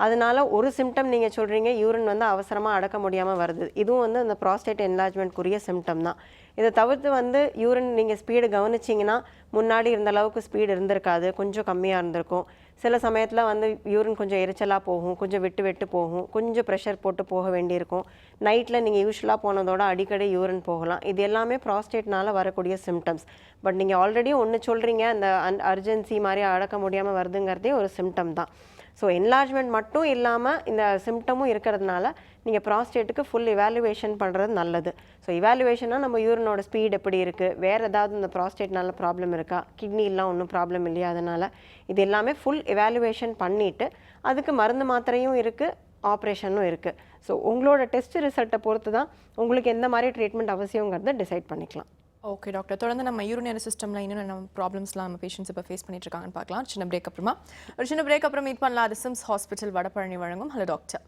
அதனால ஒரு சிம்டம் நீங்கள் சொல்கிறீங்க யூரின் வந்து அவசரமாக அடக்க முடியாமல் வருது, இதுவும் வந்து அந்த ப்ராஸ்டேட் என்லார்ஜ்மெண்ட்க்குரிய சிம்டம் தான். இதை தவிர்த்து வந்து யூரின் நீங்கள் ஸ்பீடு கவனிச்சிங்கன்னா முன்னாடி இருந்த அளவுக்கு ஸ்பீடு இருந்திருக்காது, கொஞ்சம் கம்மியாக இருந்திருக்கும். சில சமயத்தில் வந்து யூரின் கொஞ்சம் எரிச்சலாக போகும், கொஞ்சம் விட்டு போகும், கொஞ்சம் ப்ரெஷர் போட்டு போக வேண்டியிருக்கும். நைட்டில் நீங்கள் யூஸ்வலாக போனதோட அடிக்கடி யூரின் போகலாம். இது எல்லாமே ப்ராஸ்டேட்னால் வரக்கூடிய சிம்டம்ஸ். பட் நீங்கள் ஆல்ரெடி ஒன்று சொல்கிறீங்க, அந்த அர்ஜென்சி மாதிரி அடக்க முடியாமல் வருதுங்கிறதே ஒரு சிம்டம் தான். ஸோ என்லார்ஜ்மெண்ட் மட்டும் இல்லாமல் இந்த சிம்டமும் இருக்கிறதுனால நீங்கள் ப்ராஸ்டேட்டுக்கு ஃபுல் இவாலுவேஷன் பண்ணுறது நல்லது. ஸோ இவாலுவேஷனாக நம்ம யூரினோட ஸ்பீட் எப்படி இருக்குது, வேறு ஏதாவது இந்த ப்ராஸ்டேட்னால ப்ராப்ளம் இருக்கா, கிட்னிலாம் ஒன்றும் ப்ராப்ளம் இல்லையா, அதனால் இது எல்லாமே ஃபுல் இவாலுவேஷன் பண்ணிவிட்டு அதுக்கு மருந்து மாத்திரையும் இருக்குது, ஆப்ரேஷனும் இருக்குது. ஸோ உங்களோட டெஸ்ட் ரிசல்ட்டை பொறுத்து தான் உங்களுக்கு எந்த மாதிரி ட்ரீட்மெண்ட் அவசியங்கிறத டிசைட் பண்ணிக்கலாம். ஓகே டாக்டர், தொடர்ந்து நம்ம யூரினரி சிஸ்டமில் இன்னும் நம்ம ப்ராப்ளம்ஸ்லாம் நம்ம பேஷண்ட்ஸ் இப்போ ஃபேஸ் பண்ணிட்டு இருக்காங்கன்னு பார்க்கலாம். சின்ன பிரேக் அப்புறம் மீட் பண்ணலாம். அது சிம்ஸ் ஹாஸ்பிட்டல் வடபழனி வழங்கும் ஹலோ டாக்டர்.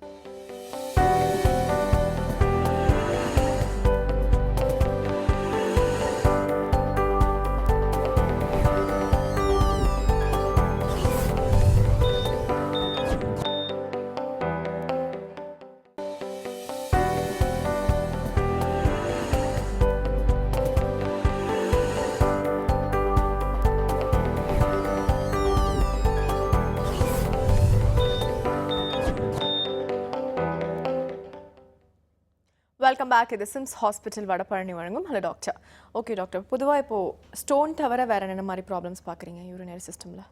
Welcome back. இது சிம்ஸ் ஹாஸ்பிட்டல் வடபழனி வழங்கும் ஹலோ டாக்டர். ஓகே டாக்டர், பொதுவாக இப்போது ஸ்டோன் தவிர வேறு என்ன மாதிரி ப்ராப்ளம்ஸ் பார்க்குறீங்க யூரினரி சிஸ்டமில்?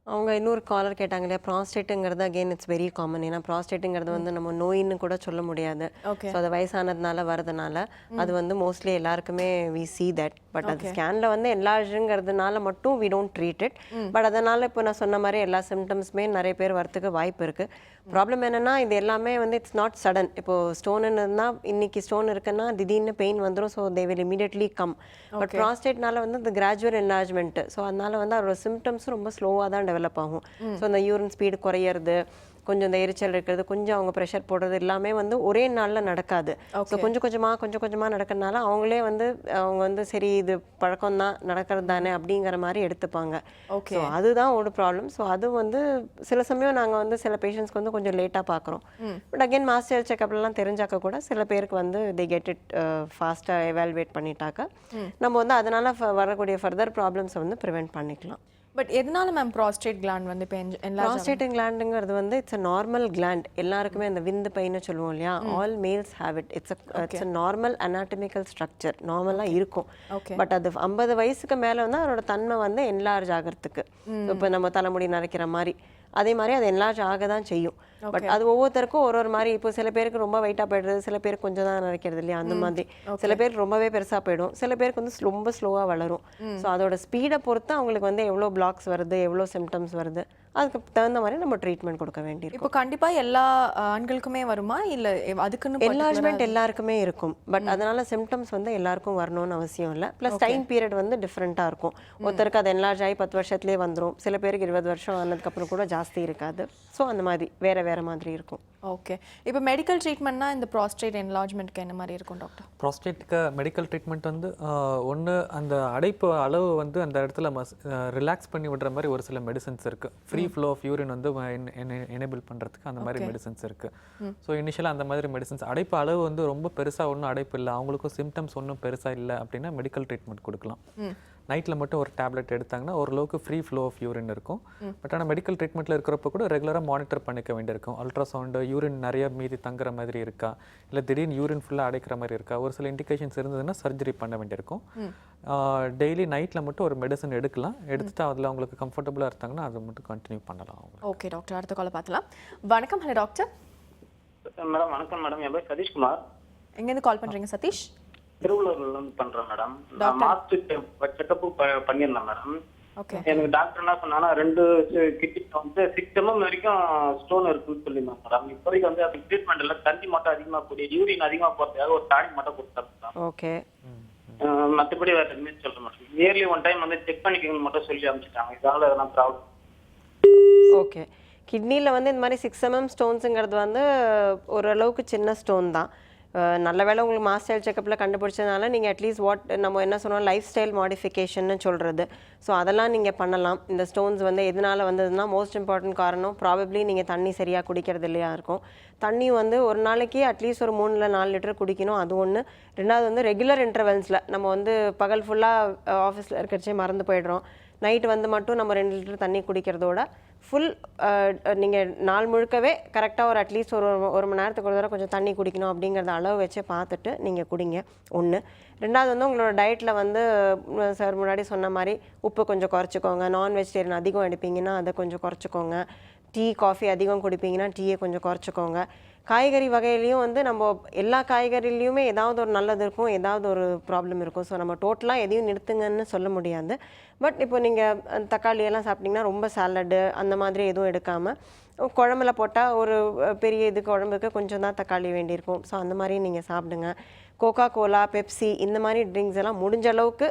அவங்க இன்னொரு காலர் கேட்டாங்க இல்லையா, ப்ராஸ்டேட்டுங்கிறது அகெயின் இட்ஸ் வெரி காமன். ஏன்னா ப்ராஸ்டேட்டுங்கிறது வந்து நம்ம நோயின்னு கூட சொல்ல முடியாது. ஸோ அது வயசானதுனால வரதுனால அது வந்து மோஸ்ட்லி எல்லாருக்குமே வி சி தட். பட் அது ஸ்கேனில் வந்து என்லார்ஜுங்கிறதுனால மட்டும் we don't treat it. But அதனால் இப்போ நான் சொன்ன மாதிரி எல்லா சிம்டம்ஸுமே நிறைய பேர் வரத்துக்கு வாய்ப்பு இருக்குது. ப்ராப்ளம் என்னென்னா இது எல்லாமே வந்து இட்ஸ் நாட் சடன். இப்போது ஸ்டோனுன்னு இருந்தால் இன்னைக்கு ஸ்டோன் இருக்குன்னா திடீர்னு பெயின் வந்துடும். So they will immediately come. But ப்ராஸ்டேட்னால வந்து இந்த கிராஜுவல் என்லார்ஜ்மெண்ட். ஸோ அதனால வந்து அவரோட சிம்டம்ஸும் ரொம்ப ஸ்லோவாக தான் டெவலப் ஆகும். ஸோ அந்த யூரின் ஸ்பீடு குறையிறது, கொஞ்சம் இந்த எரிச்சல் இருக்கிறது, கொஞ்சம் அவங்க ப்ரெஷர் போடுறது எல்லாமே வந்து ஒரே நாளில் நடக்காது. ஸோ கொஞ்சம் கொஞ்சமாக நடக்கிறதுனால அவங்களே வந்து அவங்க வந்து சரி இது பழக்கம் தான் நடக்கிறது தானே அப்படிங்கிற மாதிரி எடுத்துப்பாங்க. ஸோ அதுதான் ஒரு ப்ராப்ளம். ஸோ அது வந்து சில சமயம் நாங்கள் வந்து சில பேஷண்ட்ஸ்க்கு வந்து கொஞ்சம் லேட்டாக பார்க்குறோம். பட் அகெயின் மாஸ்டர் செக்கப்லாம் தெரிஞ்சாக்க கூட சில பேருக்கு வந்து தே கெட் இட் ஃபாஸ்ட்டாக எவால்வேட் பண்ணிட்டாக்க நம்ம வந்து அதனால் வரக்கூடிய ஃபர்தர் ப்ராப்ளம்ஸை வந்து ப்ரிவெண்ட் பண்ணிக்கலாம். பட் எதனால மேம் ப்ராஸ்டேட் கிளாண்ட் வந்து இப்போ ப்ராஸ்டேட் கிளாண்டுங்கிறது வந்து இட்ஸ் அ நார்மல் கிளாண்ட். எல்லாருக்குமே அந்த விந்து பைன்னு சொல்லுவோம் இல்லையா, all males have it. It's a normal anatomical structure, நார்மலாக இருக்கும். பட் அது 50 வயசுக்கு மேலே வந்து அதோட தன்மை வந்து என்லார்ஜ் ஆகிறதுக்கு, இப்போ நம்ம தலைமுடி நரைக்கிற மாதிரி அதே மாதிரி அது என்லார்ஜ் ஆக தான் செய்யும். பட் அது ஒவ்வொருத்தருக்கும் ஒரு மாதிரி. இப்போ சில பேருக்கு ரொம்ப வெயிட்டாக போயிடுறது, சில பேருக்கு கொஞ்சம் தான் நினைக்கிறது இல்லையா, அந்த மாதிரி. சில பேருக்கு ரொம்பவே பெருசாக போயிடும், சில பேருக்கு வந்து ரொம்ப ஸ்லோவாக வளரும். ஸோ அதோட ஸ்பீடை பொறுத்து அவங்களுக்கு வந்து எவ்வளோ பிளாக்ஸ் வருது, எவ்வளோ சிம்டம்ஸ் வருது, அதுக்கு தகுந்த மாதிரி நம்ம ட்ரீட்மெண்ட் கொடுக்க வேண்டியிருக்கும். இப்போ கண்டிப்பாக எல்லா ஆண்களுக்குமே வருமா இல்லை அதுக்குன்னு? என்லார்ஜ்மெண்ட் எல்லாருக்குமே இருக்கும். பட் அதனால சிம்டம்ஸ் வந்து எல்லாருக்கும் வரணும்னு அவசியம் இல்லை. ப்ளஸ் டைம் பீரியட் வந்து டிஃப்ரெண்ட்டாக இருக்கும். ஒருத்தருக்கு அது என்லார்ஜ் ஆகி 10 வருஷத்துலேயே வந்துடும், சில பேருக்கு 20 வருஷம் ஆனதுக்கப்புறம் கூட ஜாஸ்தி இருக்காது. ஸோ அந்த மாதிரி வேறு மாதிரி இருக்கும். ஓகே, இப்போ மெடிக்கல் ட்ரீட்மெண்ட்னா இந்த ப்ராஸ்டேட் என்லார்ஜ்மெண்ட்க்கு என்ன மாதிரி இருக்கும் டாக்டர்? ப்ராஸ்டேட்டுக்கு மெடிக்கல் ட்ரீட்மெண்ட் வந்து ஒன்று அந்த அடைப்பு அளவு வந்து அந்த இடத்துல ரிலாக்ஸ் பண்ணி விடுற மாதிரி ஒரு சில மெடிசன்ஸ் இருக்குது. ஃப்ரீ ஃப்ளோ ஆஃப் யூரின் வந்து எனேபிள் பண்ணுறதுக்கு அந்த மாதிரி மெடிசன்ஸ் இருக்குது. ஸோ இனிஷியலாக அந்த மாதிரி மெடிசன்ஸ், அடைப்பு அளவு வந்து ரொம்ப பெருசாக ஒன்றும் அடைப்பு இல்லை, அவங்களுக்கும் சிம்டம்ஸ் ஒன்றும் பெருசாக இல்லை அப்படின்னா மெடிக்கல் ட்ரீட்மெண்ட் கொடுக்கலாம். நைட்டில் மட்டும் ஒரு டேப்லெட் எடுத்தாங்கன்னா ஓரளவுக்கு ஃப்ரீ ஃப்ளோ ஆஃப் யூரின் இருக்கும். பட் ஆனால் மெடிக்கல் ட்ரீட்மெண்ட்டில் இருக்கிறப்ப கூட ரெகுலராக மானிட்டர் பண்ணிக்க வேண்டியிருக்கும். அல்ட்ராசவுண்டு, யூரின் நிறைய மீதி தங்குற மாதிரி இருக்கா, இல்லை திடீர்னு யூரின் ஃபுல்லாக அடைக்கிற மாதிரி இருக்கா, ஒரு சில இண்டிகேஷன்ஸ் இருந்ததுன்னா சர்ஜரி பண்ண வேண்டியிருக்கும். டெய்லி நைட்டில் மட்டும் ஒரு மெடிசன் எடுக்கலாம். எடுத்துட்டு அதில் அவங்களுக்கு கம்ஃபர்டபுளாக இருந்தாங்கன்னா அதை மட்டும் கண்டினியூ பண்ணலாம். ஓகே டாக்டர், அடுத்த காலை பார்க்கலாம். வணக்கம். Hello doctor. மேடம் வணக்கம் மேடம், என் பேர் சதீஷ்குமார். எங்கேருந்து கால் பண்ணுறீங்க சதீஷ்? திருவள்ளூர்ல இருந்து பண்றேன் மேடம். நான் மாஸ்ட் செக்கப் பண்ணியிருந்தேன் மேடம். எனக்கு டாக்டர் என்ன சொன்னா 2 கிட்னில வந்து 6 mm வரைக்கும் ஸ்டோன் இருக்குன்னு சொல்லியிருந்தாங்க மேடம். இப்போதைக்கு வந்து அதுக்கு ட்ரீட்மெண்ட் இல்லை, தண்ணி மட்டும் அதிகமாக கூடிய யூரின் அதிகமாக போகிறதுக்காக ஒரு டானிக் மட்டும் கொடுத்தாங்க. ஓகே, மற்றபடி வேற எதுவுமே சொல்றேன் மேடம். இயர்லி 1 டைம் வந்து செக் பண்ணிக்கணும்னு மட்டும் சொல்லி அனுப்பிச்சிட்டாங்க. இதனால எதனா ப்ராப்ளம்? ஓகே, கிட்னியில் வந்து இந்த மாதிரி 6 mm ஸ்டோன்ஸுங்கிறது வந்து ஓரளவுக்கு சின்ன ஸ்டோன் தான். நல்ல வேளை உங்களுக்கு மாஸ்டர் செக்கப்பில் கண்டுபிடிச்சதுனால நீங்கள் அட்லீஸ்ட் நம்ம என்ன சொன்னோம், லைஃப் ஸ்டைல் மாடிஃபிகேஷன்னு சொல்கிறது. ஸோ அதெல்லாம் நீங்கள் பண்ணலாம். இந்த ஸ்டோன்ஸ் வந்து எதனால் வந்ததுன்னா மோஸ்ட் இம்பார்ட்டன்ட் காரணம் ப்ராபப்ளி நீங்கள் தண்ணி சரியாக குடிக்கிறது இல்லையா இருக்கும். தண்ணி வந்து ஒரு நாளைக்கு அட்லீஸ்ட் ஒரு 3-4 லிட்டர் குடிக்கணும், அது ஒன்று. ரெண்டாவது வந்து ரெகுலர் இன்டர்வெல்ஸில் நம்ம வந்து பகல் ஃபுல்லாக ஆஃபீஸில் இருக்கிறச்சே மறந்து போய்ட்றோம். நைட்டு வந்து மட்டும் நம்ம 2 லிட்டர் தண்ணி குடிக்கிறதோட ஃபுல் நீங்கள் நாள் முழுக்கவே கரெக்டாக ஒரு அட்லீஸ்ட் ஒரு மணி நேரத்துக்கு ஒரு தடவை கொஞ்சம் தண்ணி குடிக்கணும் அப்படிங்கிறத அளவு வச்சு பார்த்துட்டு நீங்கள் குடிங்க, ஒன்று. ரெண்டாவது வந்து உங்களோட டயட்டில் வந்து சார் முன்னாடி சொன்ன மாதிரி உப்பு கொஞ்சம் குறைச்சிக்கோங்க. நான் வெஜிடேரியன் அதிகம் எடுப்பீங்கன்னா அதை கொஞ்சம் குறைச்சிக்கோங்க. டீ காஃபி அதிகம் குடிப்பீங்கன்னா டீயை கொஞ்சம் குறைச்சிக்கோங்க. காய்கறி வகையிலையும் வந்து நம்ம எல்லா காய்கறிலையுமே ஏதாவது ஒரு நல்லது இருக்கும், ஏதாவது ஒரு ப்ராப்ளம் இருக்கும். ஸோ நம்ம டோட்டலாக எதையும் நிறுத்துங்கன்னு சொல்ல முடியாது. பட் இப்போ நீங்கள் தக்காளியெல்லாம் சாப்பிட்டிங்கன்னா ரொம்ப சாலடு அந்த மாதிரி எதுவும் எடுக்காமல் குழம்புல போட்டால் ஒரு பெரிய இது குழம்புக்கு கொஞ்சம் தான் தக்காளி வேண்டியிருக்கும். ஸோ அந்த மாதிரி நீங்கள் சாப்பிடுங்க. கோகா கோலா, பெப்சி இந்த மாதிரி ட்ரிங்க்ஸ் எல்லாம் முடிஞ்ச அளவுக்கு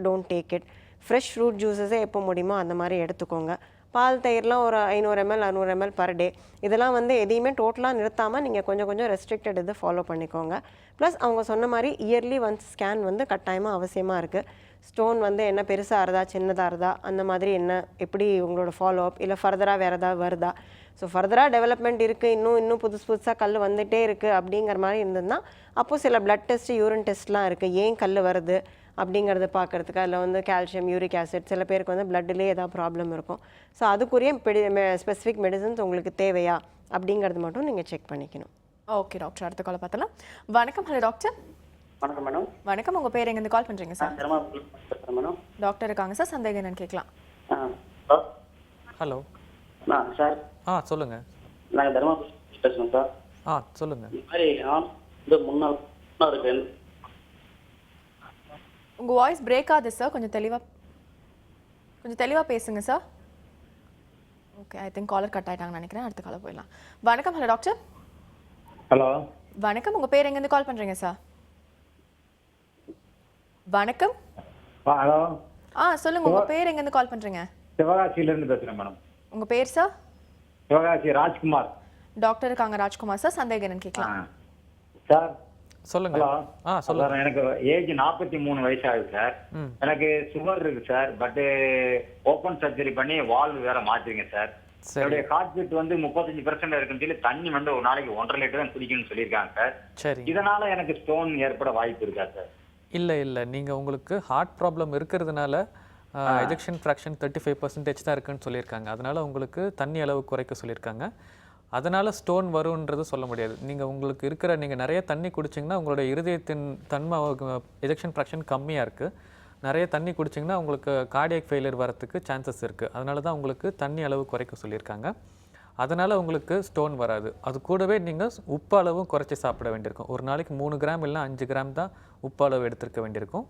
don't take it. Fresh fruit ஜூஸஸே எப்போ முடியுமோ அந்த மாதிரி எடுத்துக்கோங்க. பால் தயிர்லாம் ஒரு 500 ml 600 ml பர் டே. இதெல்லாம் வந்து எதையுமே டோட்டலாக நிறுத்தாமல் நீங்கள் கொஞ்சம் ரெஸ்ட்ரிக்டட் இது ஃபாலோ பண்ணிக்கோங்க. ப்ளஸ் அவங்க சொன்ன மாதிரி இயர்லி ஒன்ஸ் ஸ்கேன் வந்து கட்டாயமாக அவசியமாக இருக்குது. ஸ்டோன் வந்து என்ன பெருசாக இருந்தா சின்னதாக இருந்தா அந்த மாதிரி என்ன எப்படி உங்களோட ஃபாலோ அப், இல்லை ஃபர்தராக வேறு ஏதாவது வருதா. ஸோ ஃபர்தராக டெவலப்மெண்ட் இருக்குது, இன்னும் புதுசாக கல் வந்துகிட்டே இருக்குது அப்படிங்கிற மாதிரி இருந்ததுன்னா அப்போது சில பிளட் டெஸ்ட்டு, யூரின் டெஸ்ட்லாம் இருக்குது. ஏன் கல் வருது அப்படிங்கிறத பார்க்குறதுக்கு அதில் வந்து கால்சியம், யூரிக் ஆசிட், சில பேருக்கு வந்து பிளட்லேயே ஏதாவது ப்ராப்ளம் இருக்கும். ஸோ அதுக்குரிய ஸ்பெசிஃபிக் மெடிசன்ஸ் உங்களுக்கு தேவையா அப்படிங்கிறது மட்டும் நீங்கள் செக் பண்ணிக்கணும். ஓகே டாக்டர், அடுத்த காலை பார்த்தலாம். வணக்கம். Hello doctor. வணக்கம் மேடம். வணக்கம், உங்க பேர் எங்கேருந்து கால் பண்றீங்க சார்? பேசுகிறேன் மேடம். டாக்டர் இருக்காங்க சார், சந்தேகம் என்னன்னு கேட்கலாம். Hello sir. சொல்லுங்க. நாங்கள் தர்மபுரி பேசுகிறோம் சார். சொல்லுங்க. இந்த மாதிரி இது முன்னாள் இருக்கு. உங்க வாய்ஸ் பிரேக் ஆகுது சார், கொஞ்சம் தெளிவா பேசுங்க sir. Okay, I think caller cut ஆயிட்டாங்கன்னு நினைக்கிறேன். அடுத்த காலர் போயிடலாம். வணக்கம். Hello doctor. ஹலோ வணக்கம், உங்க பேர் எங்கேருந்து கால் பண்றீங்க சார்? வணக்கம். ஹலோ. சொல்லுங்க, உங்க பேர் எங்கேருந்து கால் பண்றீங்க? சிவகாசியிலேருந்து பேசுகிறேன் மேடம். உங்க பேர் சார்? சிவகாசி ராஜ்குமார். டாக்டர் இருக்காங்க ராஜ்குமார் சார், சந்தேகம் என்னன்னு கேட்கலாம். சார் சொல்லுங்க. ஹலோ. சொல்லுங்க. எனக்கு ஏஜ் 43 வயசு ஆகுது சார். எனக்கு சுகர் இருக்கு சார். பட் ஓப்பன் சர்ஜரி பண்ணி வால்வு வேற மாத்திருங்க சார். என்னுடைய ஹார்ட் பீட் வந்து 35% இருக்குன்னு சொல்லி தண்ணி வந்து ஒரு நாளைக்கு 1.5 லிட்டர் தான் குடிக்கணும்னு சொல்லியிருக்காங்க சார். சரி. இதனால எனக்கு ஸ்டோன் ஏற்பட வாய்ப்பு இருக்கா சார்? இல்லை, நீங்கள் உங்களுக்கு ஹார்ட் ப்ராப்ளம் இருக்கிறதுனால எஜெக்ஷன் ஃப்ராக்ஷன் 35% தான் இருக்குன்னு சொல்லியிருக்காங்க. அதனால் உங்களுக்கு தண்ணி அளவு குறைக்க சொல்லியிருக்காங்க. அதனால் ஸ்டோன் வரும்ன்றது சொல்ல முடியாது. நீங்கள் நிறைய தண்ணி குடிச்சிங்கன்னா உங்களோட இருதயத்தின் தன்மை எஜெக்ஷன் ஃப்ராக்ஷன் கம்மியாக இருக்குது. நிறைய தண்ணி குடிச்சிங்கன்னா உங்களுக்கு கார்டியக் ஃபெயிலியர் வரத்துக்கு சான்சஸ் இருக்குது. அதனால தான் உங்களுக்கு தண்ணி அளவு குறைக்க சொல்லியிருக்காங்க. அதனால் உங்களுக்கு ஸ்டோன் வராது. அது கூடவே நீங்கள் உப்பு அளவும் குறைச்சி சாப்பிட வேண்டியிருக்கும். ஒரு நாளைக்கு 3 கிராம் இல்லை 5 கிராம் தான் உப்பு அளவு எடுத்துருக்க வேண்டியிருக்கும்.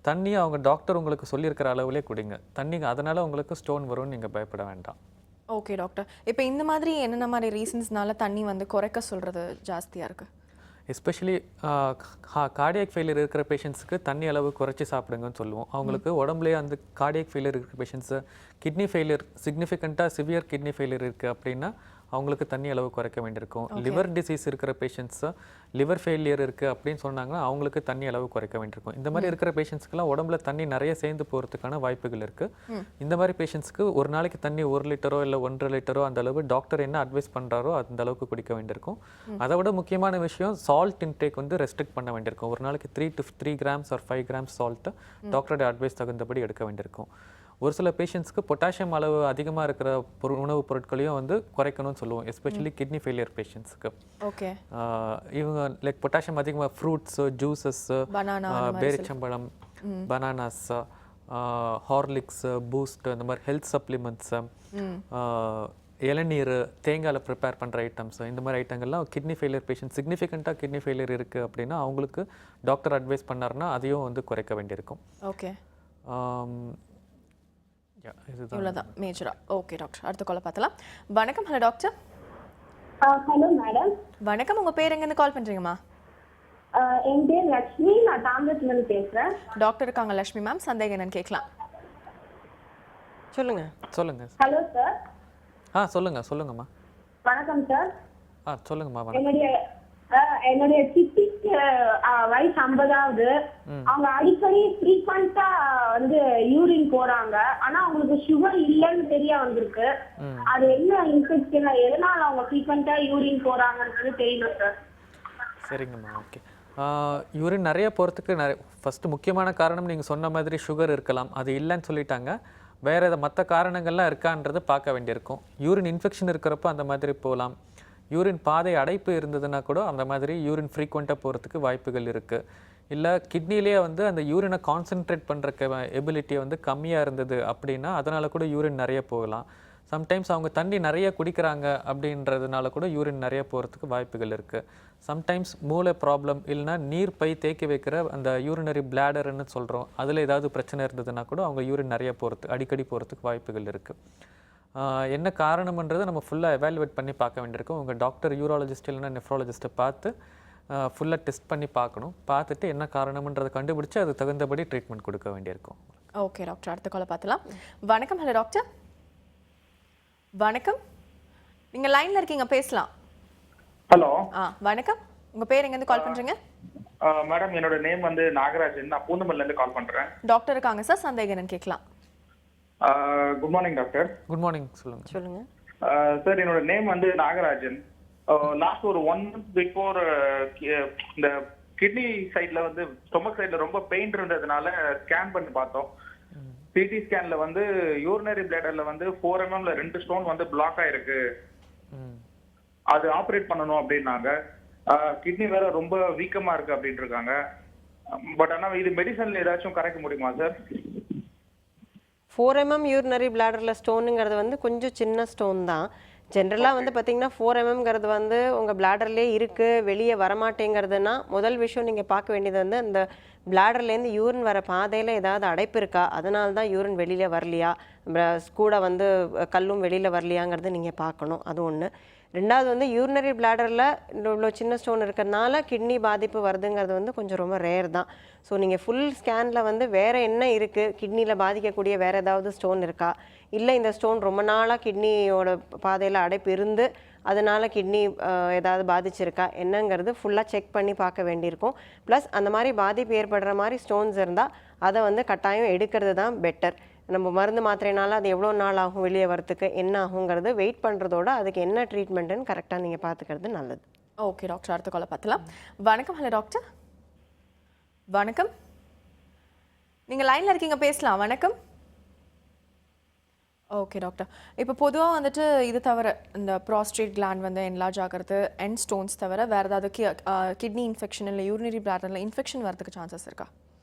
தண்ணியை அவங்க டாக்டர் உங்களுக்கு சொல்லியிருக்கிற அளவுலேயே குடிங்க. அதனால் உங்களுக்கு ஸ்டோன் வரும்னு நீங்கள் பயப்பட வேண்டாம். ஓகே டாக்டர், இப்போ இந்த மாதிரி என்னென்ன மாதிரி ரீசன்ஸ்னால தண்ணி வந்து குறைக்க சொல்கிறது ஜாஸ்தியாக இருக்குது? எஸ்பெஷலி கார்டியக் ஃபெயிலியர் இருக்கிற பேஷண்ட்ஸுக்கு தண்ணி அளவு குறைச்சி சாப்பிடுங்கன்னு சொல்லுவோம். அவங்களுக்கு உடம்புலேயே அந்த கார்டியக் ஃபெயிலியர் இருக்கிற பேஷண்ட்ஸு கிட்னி ஃபெயிலியர் சிக்னிஃபிகண்ட்டாக சிவியர் கிட்னி ஃபெயிலியர் இருக்குது அப்படின்னா அவங்களுக்கு தண்ணி அளவு குறைக்க வேண்டியிருக்கும். லிவர் டிசீஸ் இருக்கிற பேஷண்ட்ஸு லிவர் ஃபெயிலியர் இருக்குது அப்படின்னு சொன்னாங்கன்னா அவங்களுக்கு தண்ணி அளவு குறைக்க வேண்டியிருக்கும். இந்த மாதிரி இருக்கிற பேஷண்ட்ஸ்க்குலாம் உடம்புல தண்ணி நிறைய சேர்ந்து போகிறதுக்கான வாய்ப்புகள் இருக்குது. இந்த மாதிரி பேஷண்ட்ஸ்க்கு ஒரு நாளைக்கு தண்ணி 1 லிட்டரோ இல்லை 1.5 லிட்டரோ அந்த அளவு டாக்டர் என்ன அட்வைஸ் பண்ணுறாரோ அந்த அளவுக்கு குடிக்க வேண்டியிருக்கும். அதை விட முக்கியமான விஷயம் சால்ட் இன்டேக் வந்து ரெஸ்ட்ரிக்ட் பண்ண வேண்டியிருக்கும். ஒரு நாளைக்கு 3 grams or 5 grams சால்ட்டு டாக்டரோட அட்வைஸ் தகுந்தபடி எடுக்க வேண்டியிருக்கும். ஒரு சில பேஷண்ட்ஸ்க்கு பொட்டாசியம் அளவு அதிகமாக இருக்கிற உணவுப் பொருட்களையும் வந்து குறைக்கணும்னு சொல்லுவோம். எஸ்பெஷலி கிட்னி ஃபெயிலியர் பேஷண்ட்ஸ்க்கு. ஓகே. இவங்க லைக் பொட்டாசியம் அதிகமாக ஃப்ரூட்ஸு, ஜூஸஸ்ஸு, பேரிச்சம்பழம், பனானாஸ், ஹார்லிக்ஸு, பூஸ்ட், அந்த மாதிரி ஹெல்த் சப்ளிமெண்ட்ஸு, இளநீர், தேங்காயில் ப்ரிப்பேர் பண்ணுற ஐட்டம்ஸ், இந்த மாதிரி ஐட்டங்கள்லாம் கிட்னி ஃபெயிலியர் பேஷண்ட் சிக்னிஃபிகண்ட்டாக கிட்னி ஃபெயிலியர் இருக்குது அப்படின்னா அவங்களுக்கு டாக்டர் அட்வைஸ் பண்ணாருன்னா அதையும் வந்து குறைக்க வேண்டியிருக்கும். ஓகே, இவ்வளோதான் மேஜரா. ஓகே டாக்டர், அடுத்த காலை பார்த்தலாம். வணக்கம். Hello doctor. Hello madam. வணக்கம், உங்கள் பேர் எங்கேருந்து கால் பண்ணுறீங்கம்மா? என் பேர் லட்சுமி, நான் தாம்பரத்துலேருந்து பேசுகிறேன். டாக்டர் இருக்காங்க லட்சுமி மேம், சந்தேகம் என்னன்னு கேட்கலாம். சொல்லுங்க. Hello sir. சொல்லுங்கம்மா. வணக்கம் சார். சொல்லுங்கம்மா. என்னுடைய சித்திக்கு வயசு 50ஆகுது. அவங்க அடிக்கடி ஃப்ரீக்வெண்டா வந்து யூரின் போறாங்க. ஆனா அவங்களுக்கு சுகர் இல்லைன்னு தெரிய வந்திருக்கு. அது என்ன இன்ஃபெக்ஷன், எதனால அவங்க ஃப்ரீக்வெண்டா யூரின் போறாங்கன்றது தெரியல சார். சரிங்கம்மா, ஓகே. யூரின் நிறைய போகிறதுக்கு ஃபஸ்ட்டு முக்கியமான காரணம் நீங்கள் சொன்ன மாதிரி சுகர் இருக்கலாம். அது இல்லைன்னு சொல்லிட்டாங்க. வேறு மற்ற காரணங்கள்லாம் இருக்கான்றது பார்க்க வேண்டியிருக்கும். யூரின் இன்ஃபெக்ஷன் இருக்கிறப்போ அந்த மாதிரி போகலாம். யூரின் பாதை அடைப்பு இருந்ததுன்னா கூட அந்த மாதிரி யூரின் ஃப்ரீக்வெண்ட்டாக போகிறதுக்கு வாய்ப்புகள் இருக்குது. இல்லை கிட்னிலேயே வந்து அந்த யூரினை கான்சென்ட்ரேட் பண்ணுற எபிலிட்டியை வந்து கம்மியாக இருந்தது அப்படின்னா அதனால் கூட யூரின் நிறைய போகலாம். சம்டைம்ஸ் அவங்க தண்ணி நிறைய குடிக்கிறாங்க அப்படின்றதுனால கூட யூரின் நிறைய போகிறதுக்கு வாய்ப்புகள் இருக்குது. சம்டைம்ஸ் மூளை ப்ராப்ளம் இல்லைனா நீர் பை தேக்கி வைக்கிற அந்த யூரினரி பிளாடர்னு சொல்கிறோம், அதில் ஏதாவது பிரச்சனை இருந்ததுன்னா கூட அவங்க யூரின் நிறைய அடிக்கடி போகிறதுக்கு வாய்ப்புகள் இருக்குது. என்ன காரணம்ன்றதை நம்ம ஃபுல்லாக எவாலுவேட் பண்ணி பார்க்க வேண்டியிருக்கும். உங்கள் டாக்டர் யூராலஜிஸ்ட் இல்லைன்னா நெஃப்ராலஜிஸ்ட்டை பார்த்து ஃபுல்லாக டெஸ்ட் பண்ணி பார்க்கணும். பார்த்துட்டு என்ன காரணம்ன்றதை கண்டுபிடிச்சி அது தகுந்தபடி ட்ரீட்மெண்ட் கொடுக்க வேண்டியிருக்கும். ஓகே டாக்டர், அடுத்த காலை பார்த்தலாம். வணக்கம். Hello doctor. வணக்கம், நீங்கள் லைனில் இருக்கீங்க, பேசலாம். ஹலோ. வணக்கம், உங்கள் பேர் எங்கேருந்து கால் பண்ணுறீங்க? மேடம், என்னோட நேம் வந்து நாகராஜன், நான் பூந்தமல்லிலேருந்து கால் பண்ணுறேன். டாக்டர் இருக்காங்க சார், சந்தேகம் என்னன்னு கேட்கலாம். Good morning doctor. Good morning, சொல்லுங்க. சார், என்னோட நேம் வந்து நாகராஜன். லாஸ்ட் ஒரு 1 month பிஃபோர் இந்த கிட்னி சைட்ல வந்து ஸ்டொமக் சைட்ல ரொம்ப பெயின் இருந்ததுனால ஸ்கேன் பண்ணி பார்த்தோம். சிடி ஸ்கேன்ல வந்து யூரினரி பிளாடர்ல வந்து 4 mmல 2 ஸ்டோன் வந்து பிளாக் ஆயிருக்கு. அது ஆப்ரேட் பண்ணணும் அப்படின்னாங்க. கிட்னி வேற ரொம்ப வீக்கமா இருக்கு அப்படின்ட்டு இருக்காங்க. பட் ஆனா இது மெடிசன்ல ஏதாச்சும் கரைக்க முடியுமா சார்? 4 mm யூரினரி பிளாடரில் ஸ்டோனுங்கிறது வந்து கொஞ்சம் சின்ன ஸ்டோன் தான். ஜென்ரலாக வந்து பார்த்தீங்கன்னா 4 mmங்கிறது வந்து உங்கள் பிளாடர்லேயே இருக்குது, வெளியே வரமாட்டேங்கிறதுனா முதல் விஷயம் நீங்கள் பார்க்க வேண்டியது வந்து அந்த பிளாடர்லேருந்து யூரின் வர பாதையில் ஏதாவது அடைப்பு இருக்கா, அதனால தான் யூரின் வெளியில் வரலையா, கூட வந்து கல்லும் வெளியில் வரலையாங்கிறது நீங்கள் பார்க்கணும். அது ஒன்று. ரெண்டாவது வந்து யூரினரி பிளாடரில் இவ்வளோ சின்ன ஸ்டோன் இருக்கிறதுனால கிட்னி பாதிப்பு வருதுங்கிறது வந்து கொஞ்சம் ரொம்ப ரேர் தான். ஸோ நீங்கள் ஃபுல் ஸ்கேனில் வந்து வேறு என்ன இருக்குது, கிட்னியில் பாதிக்கக்கூடிய வேறு ஏதாவது ஸ்டோன் இருக்கா, இல்லை இந்த ஸ்டோன் ரொம்ப நாளாக கிட்னியோட பாதையில் அடைப்பு இருந்து அதனால் கிட்னி ஏதாவது பாதிச்சிருக்கா என்னங்கிறது ஃபுல்லாக செக் பண்ணி பார்க்க வேண்டியிருக்கும். ப்ளஸ் அந்த மாதிரி பாதிப்பு ஏற்படுற மாதிரி ஸ்டோன்ஸ் இருந்தால் அதை வந்து கட்டாயம் எடுக்கிறது தான் பெட்டர். நம்ம மருந்து மாத்திரைனால அது எவ்வளோ நாள் ஆகும் வெளியே வரத்துக்கு, என்ன ஆகுங்கிறது வெயிட் பண்ணுறதோட அதுக்கு என்ன ட்ரீட்மெண்ட்டுன்னு கரெக்டாக நீங்கள் பார்த்துக்கிறது நல்லது. ஓகே டாக்டர், அடுத்த காலை பார்த்துலாம். வணக்கம். Hello doctor. வணக்கம், நீங்கள் லைனில் இருக்கீங்க, பேசலாம். வணக்கம். ஓகே டாக்டர், இப்போ பொதுவாக வந்துட்டு இது தவிர இந்த ப்ராஸ்டேட் கிளாண்ட் வந்து என்லார்ஜ் ஆகிறது அண்ட் ஸ்டோன்ஸ் தவிர வேறு ஏதாவது கிட்னி இன்ஃபெக்ஷன் இல்லை யூரினரி பிளாடரில் இன்ஃபெக்ஷன் வரதுக்கு சான்சஸ் இருக்கா?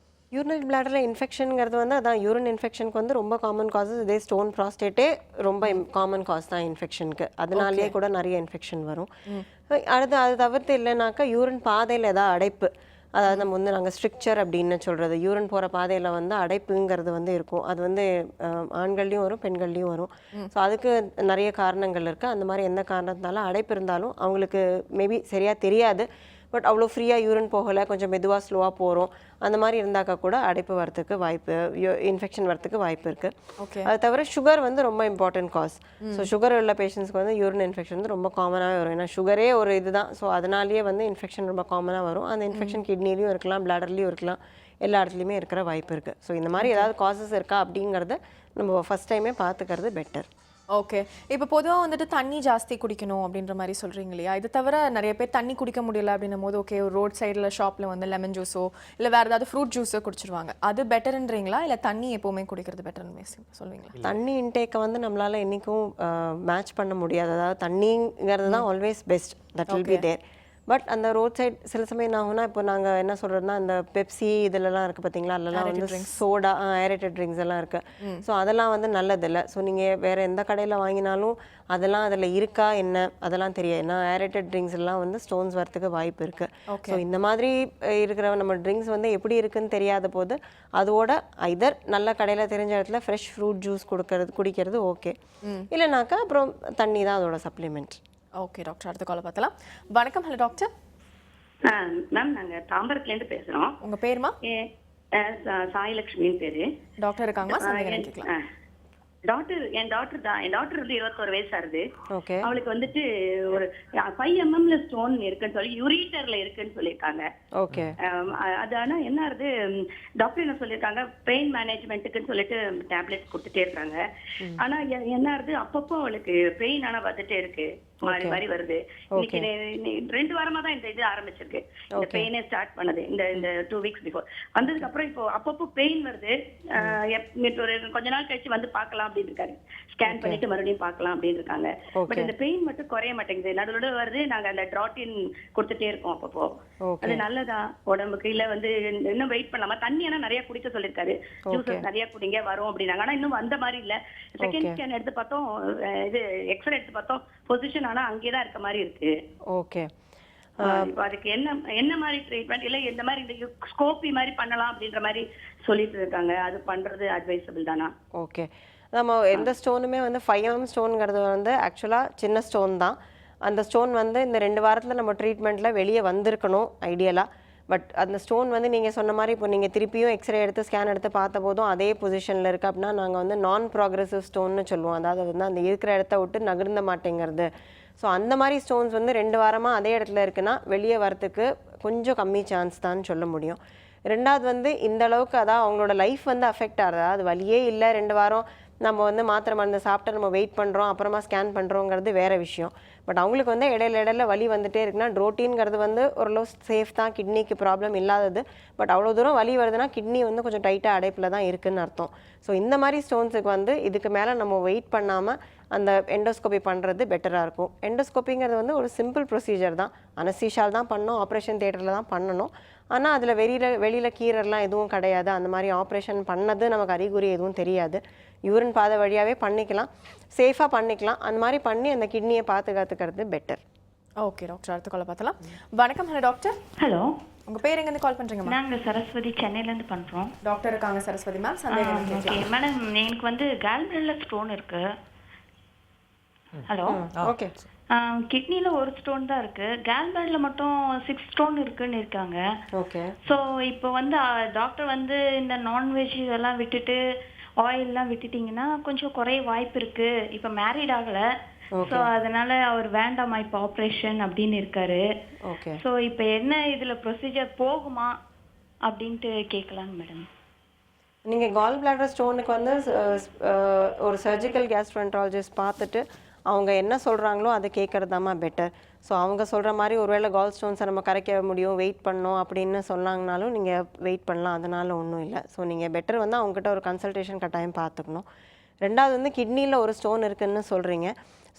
யூரினரி பிளாடரில் இன்ஃபெக்ஷனுங்கிறது வந்து அதான் யூரின் இன்ஃபெக்ஷனுக்கு வந்து ரொம்ப காமன் காசஸ். இதே ஸ்டோன் ப்ராஸ்டேட்டே ரொம்ப காமன் காஸ் தான் இன்ஃபெக்ஷனுக்கு, அதனாலேயே கூட நிறைய இன்ஃபெக்ஷன் வரும். அடுத்து அது தவிர்த்து இல்லைனாக்கா யூரின் பாதையில் ஏதாவது அடைப்பு, அதாவது நம்ம வந்து நாங்கள் ஸ்ட்ரிக்சர் அப்படின்னு சொல்கிறது, யூரின் போகிற பாதையில் வந்து அடைப்புங்கிறது வந்து இருக்கும். அது வந்து ஆண்கள்லேயும் வரும் பெண்கள்லேயும் வரும். ஸோ அதுக்கு நிறைய காரணங்கள் இருக்குது. அந்த மாதிரி எந்த காரணத்தினால அடைப்பு இருந்தாலும் அவங்களுக்கு மேபி சரியாக தெரியாது, பட் அவ்வளோ ஃப்ரீயாக யூரின் போகலை, கொஞ்சம் மெதுவாக ஸ்லோவாக போகிறோம், அந்த மாதிரி இருந்தாக்கா கூட அடைப்பு வரத்துக்கு வாய்ப்பு, இன்ஃபெக்ஷன் வரத்துக்கு வாய்ப்பு இருக்குது. அது தவிர சுகர் வந்து ரொம்ப இம்பார்ட்டன்ட் காஸ். ஸோ சுகர் உள்ள பேஷண்ட்ஸ்க்கு வந்து யூரின் இன்ஃபெக்ஷன் வந்து ரொம்ப காமனாகவே வரும். ஏன்னா சுகரே ஒரு இதுதான். ஸோ அதனாலேயே வந்து இன்ஃபெக்ஷன் ரொம்ப காமனாக வரும். அந்த இன்ஃபெக்ஷன் கிட்னிலையும் இருக்கலாம், பிளாடர்லேயும் இருக்கலாம், எல்லா இடத்துலையுமே இருக்கிற வாய்ப்பு இருக்குது. ஸோ இந்த மாதிரி ஏதாவது காசஸ் இருக்கா அப்படிங்கிறத நம்ம ஃபஸ்ட் டைமே பார்த்துக்கிறது பெட்டர். ஓகே, இப்போ பொதுவாக வந்துட்டு தண்ணி ஜாஸ்தி குடிக்கணும் அப்படின்ற மாதிரி சொல்கிறீங்க இல்லையா? இது தவிர நிறைய பேர் தண்ணி குடிக்க முடியல அப்படின்னும் போது ஓகே ஒரு ரோட் சைடில் ஷாப்பில் வந்து லெமன் ஜூஸோ இல்லை வேறு ஏதாவது ஃப்ரூட் ஜூஸோ குடிச்சிருவாங்க. அது பெட்டர்ன்றீங்களா இல்லை தண்ணி எப்போவுமே குடிக்கிறது பெட்டர்னு சொல்லுவீங்களா? தண்ணி இன்டேக்கை வந்து நம்மளால் என்றைக்கும் மேட்ச் பண்ண முடியாது. அதாவது தண்ணிங்கிறது தான் always best, that will be there. But அந்த ரோட் சைட் சில சமயம் என்ன ஆகும்னா, இப்போ நாங்கள் என்ன சொல்கிறதுனா இந்த பெப்சி இதிலலாம் இருக்குது பார்த்தீங்களா, அதெல்லாம் வந்து சோடா ஏரேட்டட் ட்ரிங்க்ஸ் எல்லாம் இருக்குது. ஸோ அதெல்லாம் வந்து நல்லதில்லை. ஸோ நீங்கள் வேறு எந்த கடையில் வாங்கினாலும் அதெல்லாம் அதில் இருக்கா என்ன அதெல்லாம் தெரியாது. ஏன்னா ஏரேட்டட் ட்ரிங்க்ஸ் எல்லாம் வந்து ஸ்டோன்ஸ் வரத்துக்கு வாய்ப்பு இருக்குது. ஸோ இந்த மாதிரி இருக்கிற நம்ம ட்ரிங்க்ஸ் வந்து எப்படி இருக்குன்னு தெரியாத போது அதோட ஐதர் நல்ல கடையில் தெரிஞ்ச இடத்துல ஃப்ரெஷ் ஃப்ரூட் ஜூஸ் குடிக்கிறது ஓகே, இல்லைனாக்கா அப்புறம் தண்ணி தான் அதோட சப்ளிமெண்ட். ஓகே டாக்டர், அடுத்த காலை பார்த்தலாம். வணக்கம். Hello doctor. மேம் நாங்கள் தாம்பரத்துலேருந்து பேசுகிறோம். உங்கள் பேருமா? சாயலட்சுமின்னு பேர். டாக்டர் இருக்காங்களா? டாக்டர் என் டாக்டர் தான். என் டாக்டர் வந்து 21 வயசு ஆகுது. அவளுக்கு வந்துட்டு ஒரு 5 mmல ஸ்டோன் இருக்குன்னு சொல்லி யூரிட்டர்ல இருக்குன்னு சொல்லியிருக்காங்க. அது ஆனா என்ன ஆகுது, டாக்டர் என்ன சொல்லியிருக்காங்க, பெயின் மேனேஜ்மெண்ட்டுக்குன்னு சொல்லிட்டு டேப்லெட்ஸ் கொடுத்துட்டே இருக்காங்க. ஆனா என்ன ஆகுது, அப்பப்போ அவளுக்கு பெயின் ஆனா வந்துட்டே இருக்கு, மாறி மாறி வருது. இன்னைக்கு 2 வாரமா தான் இந்த இது ஆரம்பிச்சிருக்கு, இந்த பெயினே ஸ்டார்ட் பண்ணது. இந்த 2 weeks பிஃபோர் வந்ததுக்கு அப்புறம் இப்போ அப்பப்போ பெயின் வருது. ஒரு கொஞ்ச நாள் கழிச்சு வந்து பார்க்கலாம் அப்படின்னு இருக்காரு, ஸ்கேன் பண்ணிட்டு மறுபடியும் பார்க்கலாம் அப்படின்னு இருக்காங்க. பட் இந்த பெயின் மட்டும் குறைய மாட்டேங்குது, நடுவில் வருது. நாங்க அந்த ட்ராட்டின் கொடுத்துட்டே இருக்கோம் அப்பப்போ. அது நல்லதா உடம்புக்கு? இல்ல வந்து இன்னும் வெயிட் பண்ணலாமா? தண்ணி ஆனா நிறைய குடிக்க சொல்லிருக்காரு, ஜூசஸ் நிறைய குடிங்க வரும் அப்படின்னாங்க. ஆனா இன்னும் வந்த மாதிரி இல்ல. செகண்ட் ஸ்கேன் எடுத்து பார்த்தோம், இது எக்ஸ்ரே எடுத்து பார்த்தோம், பொசிஷன் ஆனா அங்கேதான் இருக்க மாதிரி இருக்கு. ஓகே, அதுக்கு என்ன மாதிரி ட்ரீட்மெண்ட், இல்ல எந்த மாதிரி இந்த ஸ்கோப்பி மாதிரி பண்ணலாம் அப்படின்ற மாதிரி சொல்லிட்டு இருக்காங்க, அது பண்றது அட்வைசபிள் தானா? ஓகே, நம்ம எந்த ஸ்டோனுமே வந்து 5 mm ஸ்டோனுங்கிறது வந்து ஆக்சுவலாக சின்ன ஸ்டோன் தான். அந்த ஸ்டோன் வந்து இந்த 2 வாரத்தில் நம்ம ட்ரீட்மெண்ட்டில் வெளியே வந்திருக்கணும் ஐடியலாக. பட் அந்த ஸ்டோன் வந்து நீங்கள் சொன்ன மாதிரி இப்போ நீங்கள் திருப்பியும் எக்ஸ்ரே எடுத்து ஸ்கேன் எடுத்து பார்த்த போதும் அதே பொசிஷனில் இருக்குது அப்படின்னா நாங்கள் வந்து நான் ப்ராக்ரெசிவ் ஸ்டோன்னு சொல்லுவோம். அதாவது வந்து அந்த இருக்கிற இடத்த விட்டு நகர்ந்த மாட்டேங்கிறது. ஸோ அந்த மாதிரி ஸ்டோன்ஸ் வந்து 2 வாரமாக அதே இடத்துல இருக்குன்னா வெளியே வரத்துக்கு கொஞ்சம் கம்மி சான்ஸ் தான் சொல்ல முடியும். ரெண்டாவது வந்து இந்த அளவுக்கு அதான் அவங்களோட லைஃப் வந்து அஃபெக்ட் ஆகுது. அது வலியே இல்லை 2 வாரம் நம்ம வந்து மாத்திரை மருந்து சாப்பிட்டு நம்ம வெயிட் பண்ணுறோம் அப்புறமா ஸ்கேன் பண்ணுறோங்கிறது வேறு விஷயம். பட் அவங்களுக்கு வந்து இடையில வலி வந்துட்டே இருக்குன்னா ட்ரோட்டின்ங்கிறது வந்து ஓரளவு சேஃப் தான், கிட்னிக்கு ப்ராப்ளம் இல்லாதது. பட் அவ்வளோ தூரம் வலி வருதுன்னா கிட்னி வந்து கொஞ்சம் டைட்டாக அடைப்பில் தான் இருக்குதுன்னு அர்த்தம். ஸோ இந்த மாதிரி ஸ்டோன்ஸுக்கு வந்து இதுக்கு மேலே நம்ம வெயிட் பண்ணாமல் அந்த எண்டோஸ்கோபி பண்ணுறது பெட்டராக இருக்கும். எண்டோஸ்கோப்பிங்கிறது வந்து ஒரு சிம்பிள் ப்ரொசீஜர் தான், அனஸ்தீஷியால் தான் பண்ணணும், ஆப்ரேஷன் தியேட்டரில் தான் பண்ணணும். ஆனால் அதில் வெளியில் கீறலாம் எதுவும் கிடையாது. அந்த மாதிரி ஆப்ரேஷன் பண்ணது நமக்கு அறிகுறி எதுவும் தெரியாது. யூரின் பாதை வழியாகவே பண்ணிக்கலாம், சேஃபாக பண்ணிக்கலாம். அந்த மாதிரி பண்ணி அந்த கிட்னியை பாதுகாத்துக்கிறது பெட்டர். ஓகே டாக்டர், அடுத்த காலை பார்த்தலாம். வணக்கம். Hello doctor. ஹலோ, உங்கள் பேர் எங்கேருந்து கால் பண்ணுறீங்க? நாங்கள் சரஸ்வதி, சென்னையிலேருந்து பண்ணுறோம். டாக்டர் இருக்காங்க சரஸ்வதி மேம், சந்தேகம் ஓகே மேடம், எனக்கு வந்து கால்பிளடர்ல ஸ்டோன் இருக்கு. Hello, okay. கிட்னில ஒரு ஸ்டோன் தான் இருக்கு, கால்பிளடர்ல மட்டும் 6 ஸ்டோன் இருக்குன்னு இருக்காங்க. ஓகே. ஸோ இப்போ வந்து டாக்டர் வந்து இந்த நான்வெஜ் இதெல்லாம் விட்டுட்டு ஆயிலெலாம் விட்டுட்டிங்கன்னா கொஞ்சம் குறைய வாய்ப்பு இருக்கு. இப்போ மேரிட் ஆகலை, ஸோ அதனால அவர் வேண்டாமா இப்போ ஆப்ரேஷன் அப்படின்னு இருக்காரு. ஓகே. ஸோ இப்போ என்ன இதில் ப்ரொசீஜர் போகுமா அப்படின்ட்டு கேட்கலாங்க மேடம். நீங்கள் கால் பிளாடர் ஸ்டோனுக்கு வந்து ஒரு சர்ஜிக்கல் கேஸ்ட்ரோஎன்ட்ராலஜிஸ்ட் பார்த்துட்டு அவங்க என்ன சொல்கிறாங்களோ அதை கேட்குறதாம்மா பெட்டர். ஸோ அவங்க சொல்கிற மாதிரி ஒருவேளை கால் ஸ்டோன்ஸை நம்ம கரைக்க முடியும், வெயிட் பண்ணோம் அப்படின்னு சொன்னாங்கனாலும் நீங்கள் வெயிட் பண்ணலாம், அதனால ஒன்றும் இல்லை. ஸோ நீங்கள் பெட்டர் வந்து அவங்ககிட்ட ஒரு கன்சல்டேஷன் கட்டாயம் பார்த்துக்கணும். ரெண்டாவது வந்து கிட்னியில் ஒரு ஸ்டோன் இருக்குதுன்னு சொல்கிறீங்க.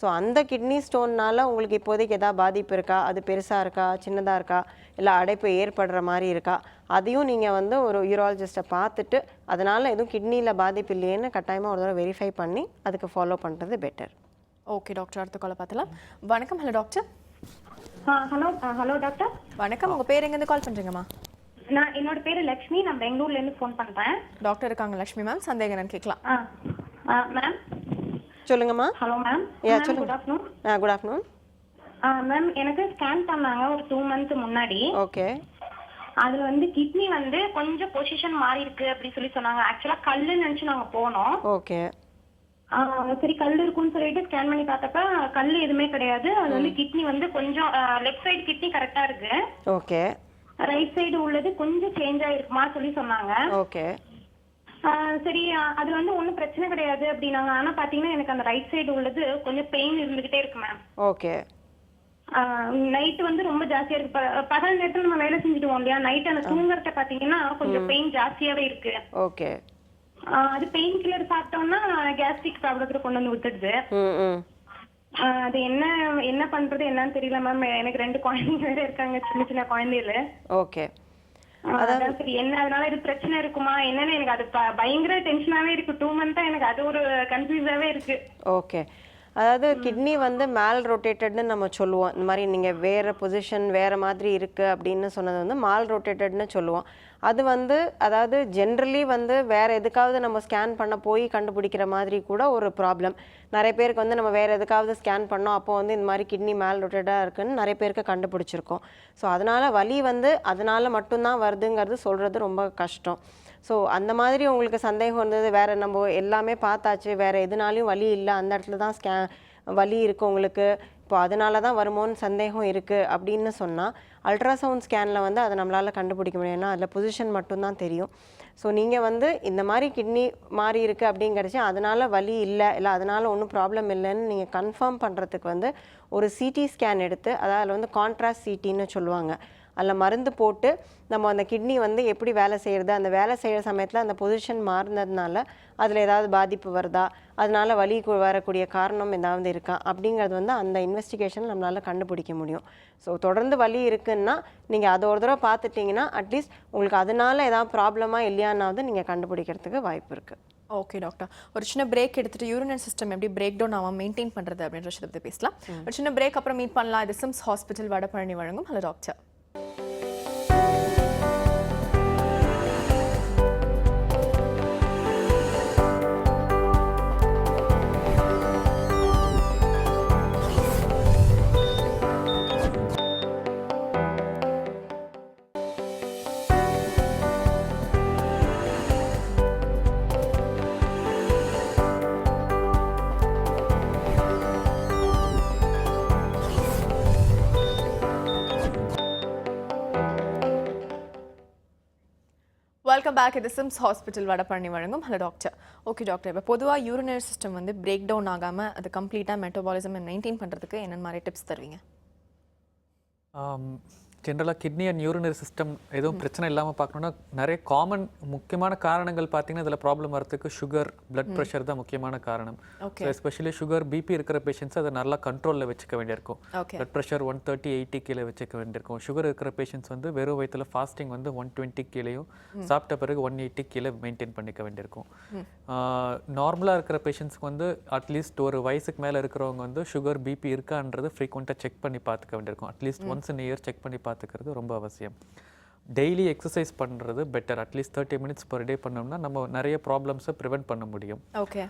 ஸோ அந்த கிட்னி ஸ்டோன்னால் உங்களுக்கு இப்போதைக்கு எதாவது பாதிப்பு இருக்கா, அது பெருசாக இருக்கா, சின்னதாக இருக்கா, இல்லை அடைப்பு ஏற்படுற மாதிரி இருக்கா, அதையும் நீங்கள் வந்து ஒரு யூராலஜிஸ்ட்டை பார்த்துட்டு அதனால் எதுவும் கிட்னியில் பாதிப்பு இல்லையேன்னு கட்டாயமாக ஒரு தடவை வெரிஃபை பண்ணி அதுக்கு ஃபாலோ பண்ணுறது பெட்டர். ஓகே டாக்டர், அடுத்த காலை பார்த்தலாம். வணக்கம். Hello doctor. Hello doctor. வணக்கம். உங்கள் பேர் எங்கேருந்து கால் பண்ணுறீங்கம்மா? என்னோட பேரு லக்ஷ்மி, நான் பெங்களூர்லேருந்து ஃபோன் பண்ணுறேன். டாக்டர் இருக்காங்க லக்ஷ்மி மேம், சந்தேகம் என்னன்னு கேட்கலாம். மேம் சொல்லுங்கம்மா. Hello ma'am. சொல்லுங்க. Good afternoon. Good afternoon ma'am, எனக்கு ஸ்கேன் பண்ணாங்க ஒரு 2 months முன்னாடி. ஓகே. அதுல வந்து கிட்னி வந்து கொஞ்சம் பொசிஷன் மாறி இருக்கு அப்படி சொன்னாங்க. ஆக்சுவலா கல்லுன்னு நினைச்சு நாங்க போனோம். ஓகே. சரி கல் இருக்குன்னு சொல்லிட்டு ஸ்கேன் பண்ணி பார்த்தப்ப கல் எதுவுமே கிடையாது. அது வந்து கிட்னி வந்து கொஞ்சம் லெஃப்ட் சைடு கிட்னி கரெக்டா இருக்கு. ஓகே. ரைட் சைடு உள்ளது கொஞ்சம் சேஞ்ச் ஆயிருக்குமா சொன்னாங்க. ஓகே. சரி அது வந்து ஒன்றும் பிரச்சனை கிடையாது அப்படின்னாங்க. ஆனா பாத்தீங்கன்னா எனக்கு அந்த ரைட் சைடு உள்ளது கொஞ்சம் பெயின் இருந்துகிட்டே இருக்கு மேம். ஓகே. நைட் வந்து ரொம்ப ஜாஸ்தியா இருக்கு. பகல் நேரத்துல நம்ம வேலை செஞ்சுடுவோம் இல்லையா, நைட் அந்த தூங்குறத பாத்தீங்கன்னா கொஞ்சம் பெயின் ஜாஸ்தியாவே இருக்கு. ஓகே. அது பெயின் கில்லர் சாப்பிட்டோம்னா கேஸ்ட்ரிக் ப்ராப்ளத்துக்கு கொண்டு வந்து விட்டுடுது. அது என்ன பண்றது என்னன்னு தெரியல மேம். எனக்கு 2 குழந்தைங்க வேற இருக்காங்க, சின்ன குழந்தையில. ஓகே. அதான் சரி என்ன அதனால இது பிரச்சனை இருக்குமா என்னன்னு எனக்கு அது பயங்கர டென்ஷனாவே இருக்கு. 2 months எனக்கு அது ஒரு கன்ஃபியூஸாவே இருக்கு. ஓகே. அதாவது கிட்னி வந்து மால் ரொட்டேட்டட்னு நம்ம சொல்லுவோம். இந்த மாதிரி நீங்கள் வேறு பொசிஷன் வேறு மாதிரி இருக்குது அப்படின்னு சொன்னது வந்து மால் ரொட்டேட்டட்னு சொல்லுவோம். அது வந்து அதாவது ஜென்ரலி வந்து வேறு எதுக்காவது நம்ம ஸ்கேன் பண்ண போய் கண்டுபிடிக்கிற மாதிரி கூட ஒரு ப்ராப்ளம். நிறைய பேருக்கு வந்து நம்ம வேறு எதுக்காவது ஸ்கேன் பண்ணோம், அப்போ வந்து இந்த மாதிரி கிட்னி மேல் ரொட்டேட்டாக இருக்குதுன்னு நிறைய பேருக்கு கண்டுபிடிச்சிருக்கோம். ஸோ அதனால் வலி வந்து அதனால் மட்டும்தான் வருதுங்கிறது சொல்கிறது ரொம்ப கஷ்டம். ஸோ அந்த மாதிரி உங்களுக்கு சந்தேகம் இருந்தது, வேறு நம்ம எல்லாமே பார்த்தாச்சு, வேறு எதுனாலையும் வலி இல்லை, அந்த இடத்துல தான் வலி இருக்குது உங்களுக்கு, இப்போ அதனால தான் வருமோன்னு சந்தேகம் இருக்குது அப்படின்னு சொன்னால் அல்ட்ராசவுண்ட் ஸ்கேனில் வந்து அதை நம்மளால் கண்டுபிடிக்க முடியும். ஏன்னா அதில் பொசிஷன் மட்டும்தான் தெரியும். ஸோ நீங்கள் வந்து இந்த மாதிரி கிட்னி மாறி இருக்குது அப்படிங்கிறச்சு அதனால் வலி இல்லை அதனால் ஒன்றும் ப்ராப்ளம் இல்லைன்னு நீங்கள் கன்ஃபார்ம் பண்ணுறதுக்கு வந்து ஒரு சிடி ஸ்கேன் எடுத்து, அதாவது வந்து கான்ட்ராஸ்ட் சிடின்னு சொல்லுவாங்க, அதில் மருந்து போட்டு நம்ம அந்த கிட்னி வந்து எப்படி வேலை செய்கிறது, அந்த வேலை செய்கிற சமயத்தில் அந்த பொசிஷன் மாறினதுனால அதில் ஏதாவது பாதிப்பு வருதா, அதனால் வலி வரக்கூடிய காரணம் ஏதாவது இருக்கா அப்படிங்கிறது வந்து அந்த இன்வெஸ்டிகேஷன் நம்மளால் கண்டுபிடிக்க முடியும். ஸோ தொடர்ந்து வலி இருக்குன்னா நீங்கள் அதை ஒரு தடவை பார்த்துட்டிங்கன்னா அட்லீஸ்ட் உங்களுக்கு அதனால ஏதாவது ப்ராப்ளமாக இல்லையானாவது நீங்கள் கண்டுபிடிக்கிறதுக்கு வாய்ப்பு இருக்குது. ஓகே டாக்டர், ஒரு சின்ன பிரேக் எடுத்துட்டு யூரினரி சிஸ்டம் எப்படி பிரேக் டவுன் ஆகாமல் மெயின்டைன் பண்ணுறது அப்படின்ற விஷயத்தை பற்றி பேசலாம். ஒரு சின்ன பிரேக் அப்புறம் மீட் பண்ணலாம். இது சிம்ஸ் ஹாஸ்பிட்டல் வடபழனி வழங்கும் ஹலோ டாக்டர். Welcome back. இது சிம்ஸ் ஹாஸ்பிட்டல் வடபழனி வழங்கும் ஹலோ டாக்டர். ஓகே டாக்டர், இப்போ பொதுவாக யூரினரி சிஸ்டம் வந்து பிரேக் டவுன் ஆகாமல் அது கம்ப்ளீட்டாக மெட்டபாலிசம் மெயின்டைன் பண்ணுறதுக்கு என்னென்ன மாதிரி டிப்ஸ் தருவீங்க? ஜென்ரலாக கிட்னி அண்ட் யூரினரி சிஸ்டம் எதுவும் பிரச்சனை இல்லாமல் பார்க்கணுன்னா நிறைய காமன் முக்கியமான காரணங்கள் பார்த்தீங்கன்னா இதில் ப்ராப்ளம் வரதுக்கு சுகர், பிளட் ப்ரெஷர் தான் முக்கியமான காரணம். எஸ்பெஷலி சுகர், பிபி இருக்கிற பேஷண்ட்ஸ் அதை நல்லா கண்ட்ரோலில் வச்சுக்க வேண்டியிருக்கும். பிளட் ப்ரெஷர் 130/80 கீழே வச்சுக்க வேண்டியிருக்கும். சுகர் இருக்கிற பேஷண்ட்ஸ் வந்து வெறும் வயிற்றில் ஃபாஸ்டிங் வந்து 120 கீழேயும் சாப்பிட்ட பிறகு 180 கீழே மெயின்டைன் பண்ணிக்க வேண்டியிருக்கும். நார்மலாக இருக்கிற பேஷண்ட்ஸ்க்கு வந்து அட்லீஸ்ட் ஒரு வயசுக்கு மேலே இருக்கிறவங்க வந்து சுகர், பிபி இருக்கான்றது ஃப்ரீக்வெண்ட்டாக செக் பண்ணி பார்த்துக்க வேண்டியிருக்கும். At least once in year check பண்ணி பார்த்துக்கிறது ரொம்ப அவசியம். டெய்லி எக்ஸசைஸ் பண்ணுறது better. At least 30 minutes per day பண்ணோம்னா நம்ம நிறைய ப்ராப்ளம்ஸை ப்ரிவெண்ட் பண்ண முடியும். ஓகே.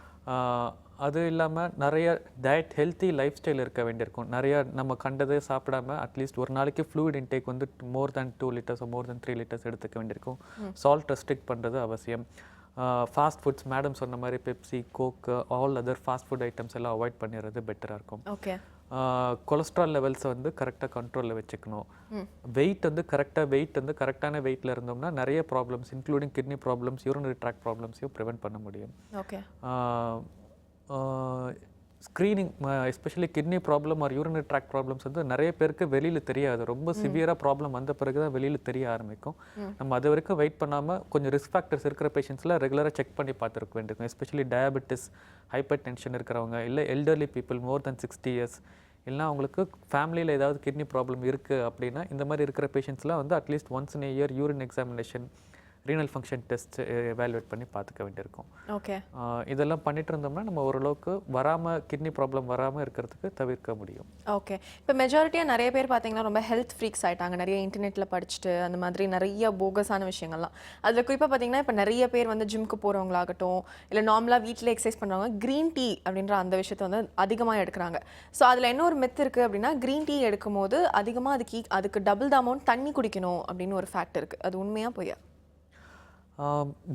அது இல்லாமல் நிறைய டயட், ஹெல்த்தி லைஃப் ஸ்டைல் இருக்க வேண்டியிருக்கும். நிறைய நம்ம கண்டதே சாப்பிடாம அட்லீஸ்ட் ஒரு நாளைக்கு ஃப்ளூயிட் இன்டேக் வந்து மோர் தேன் 2 liters மோர் தேன் 3 liters எடுத்துக்க வேண்டியிருக்கும். சால்ட் ரெஸ்ட்ரிக்ட் பண்ணுறது அவசியம். ஃபாஸ்ட் ஃபுட்ஸ், மேடம் சொன்ன மாதிரி Pepsi, Coke, all other fast food items எல்லாம் அவாய்ட் பண்ணிடுறது பெட்டராக இருக்கும். ஓகே. கொலஸ்ட்ரால் லெவல்ஸை வந்து கரெக்டாக கண்ட்ரோலில் வச்சுக்கணும். வெயிட் வந்து கரெக்டான வெயிட்டில் இருந்தோம்னா நிறைய problems including kidney problems, urinary tract ப்ராப்ளம்ஸையும் ப்ரிவெண்ட் பண்ண முடியும். Okay. Screening, especially kidney problem or urinary tract problems வந்து நிறைய பேருக்கு வெளியில் தெரியாது. ரொம்ப சிவியராக ப்ராப்ளம் வந்த பிறகு தான் வெளியில் தெரிய ஆரம்பிக்கும். நம்ம அது வரைக்கும் வெயிட் பண்ணாமல் கொஞ்சம் ரிஸ்க் ஃபேக்டர்ஸ் இருக்கிற பேஷண்ட்ஸில் ரெகுலராக செக் பண்ணி பார்த்துருக்க வேண்டியிருக்கும். எஸ்பெஷலி டயபெட்டிஸ், ஹைப்பர் டென்ஷன் இருக்கிறவங்க, இல்லை எல்டர்லி பீப்புள் மோர் தென் 60 years, இல்லைனா அவங்களுக்கு ஃபேமிலியில் ஏதாவது கிட்னி ப்ராப்ளம் இருக்குது அப்படின்னா இந்த மாதிரி இருக்கிற பேஷண்ட்ஸ்லாம் வந்து at least once in year urine examination, renal function test evaluate பண்ணி பார்த்துக்க வேண்டியிருக்கும். ஓகே. இதெல்லாம் பண்ணிட்டு இருந்தோம்னா நம்ம ஓரளவுக்கு வராமல், கிட்னி ப்ராப்ளம் வராமல் இருக்கிறதுக்கு தவிர்க்க முடியும். ஓகே. இப்போ மெஜாரிட்டியாக நிறைய பேர் பார்த்தீங்கன்னா ரொம்ப ஹெல்த் ஃப்ரீக்ஸ் ஆகிட்டாங்க. நிறைய இன்டர்நெட்டில் படிச்சுட்டு அந்த மாதிரி நிறைய போகஸான விஷயங்கள்லாம். அதில் குறிப்பாக பார்த்தீங்கன்னா இப்போ நிறைய பேர் வந்து ஜிம்க்கு போகிறவங்களாகட்டும், இல்லை நார்மலாக வீட்டில் எக்ஸசைஸ் பண்ணுறவங்க க்ரீன் டீ அப்படின்ற அந்த விஷயத்தை வந்து அதிகமாக எடுக்கிறாங்க. ஸோ அதில் என்ன ஒரு மெத் இருக்குது அப்படின்னா, க்ரீன் டீ எடுக்கும் போது அதிகமாக அதுக்கு டபுள் த அமௌண்ட் தண்ணி குடிக்கணும் அப்படின்னு ஒரு ஃபேக்ட் இருக்குது. அது உண்மையாக பொய்யா?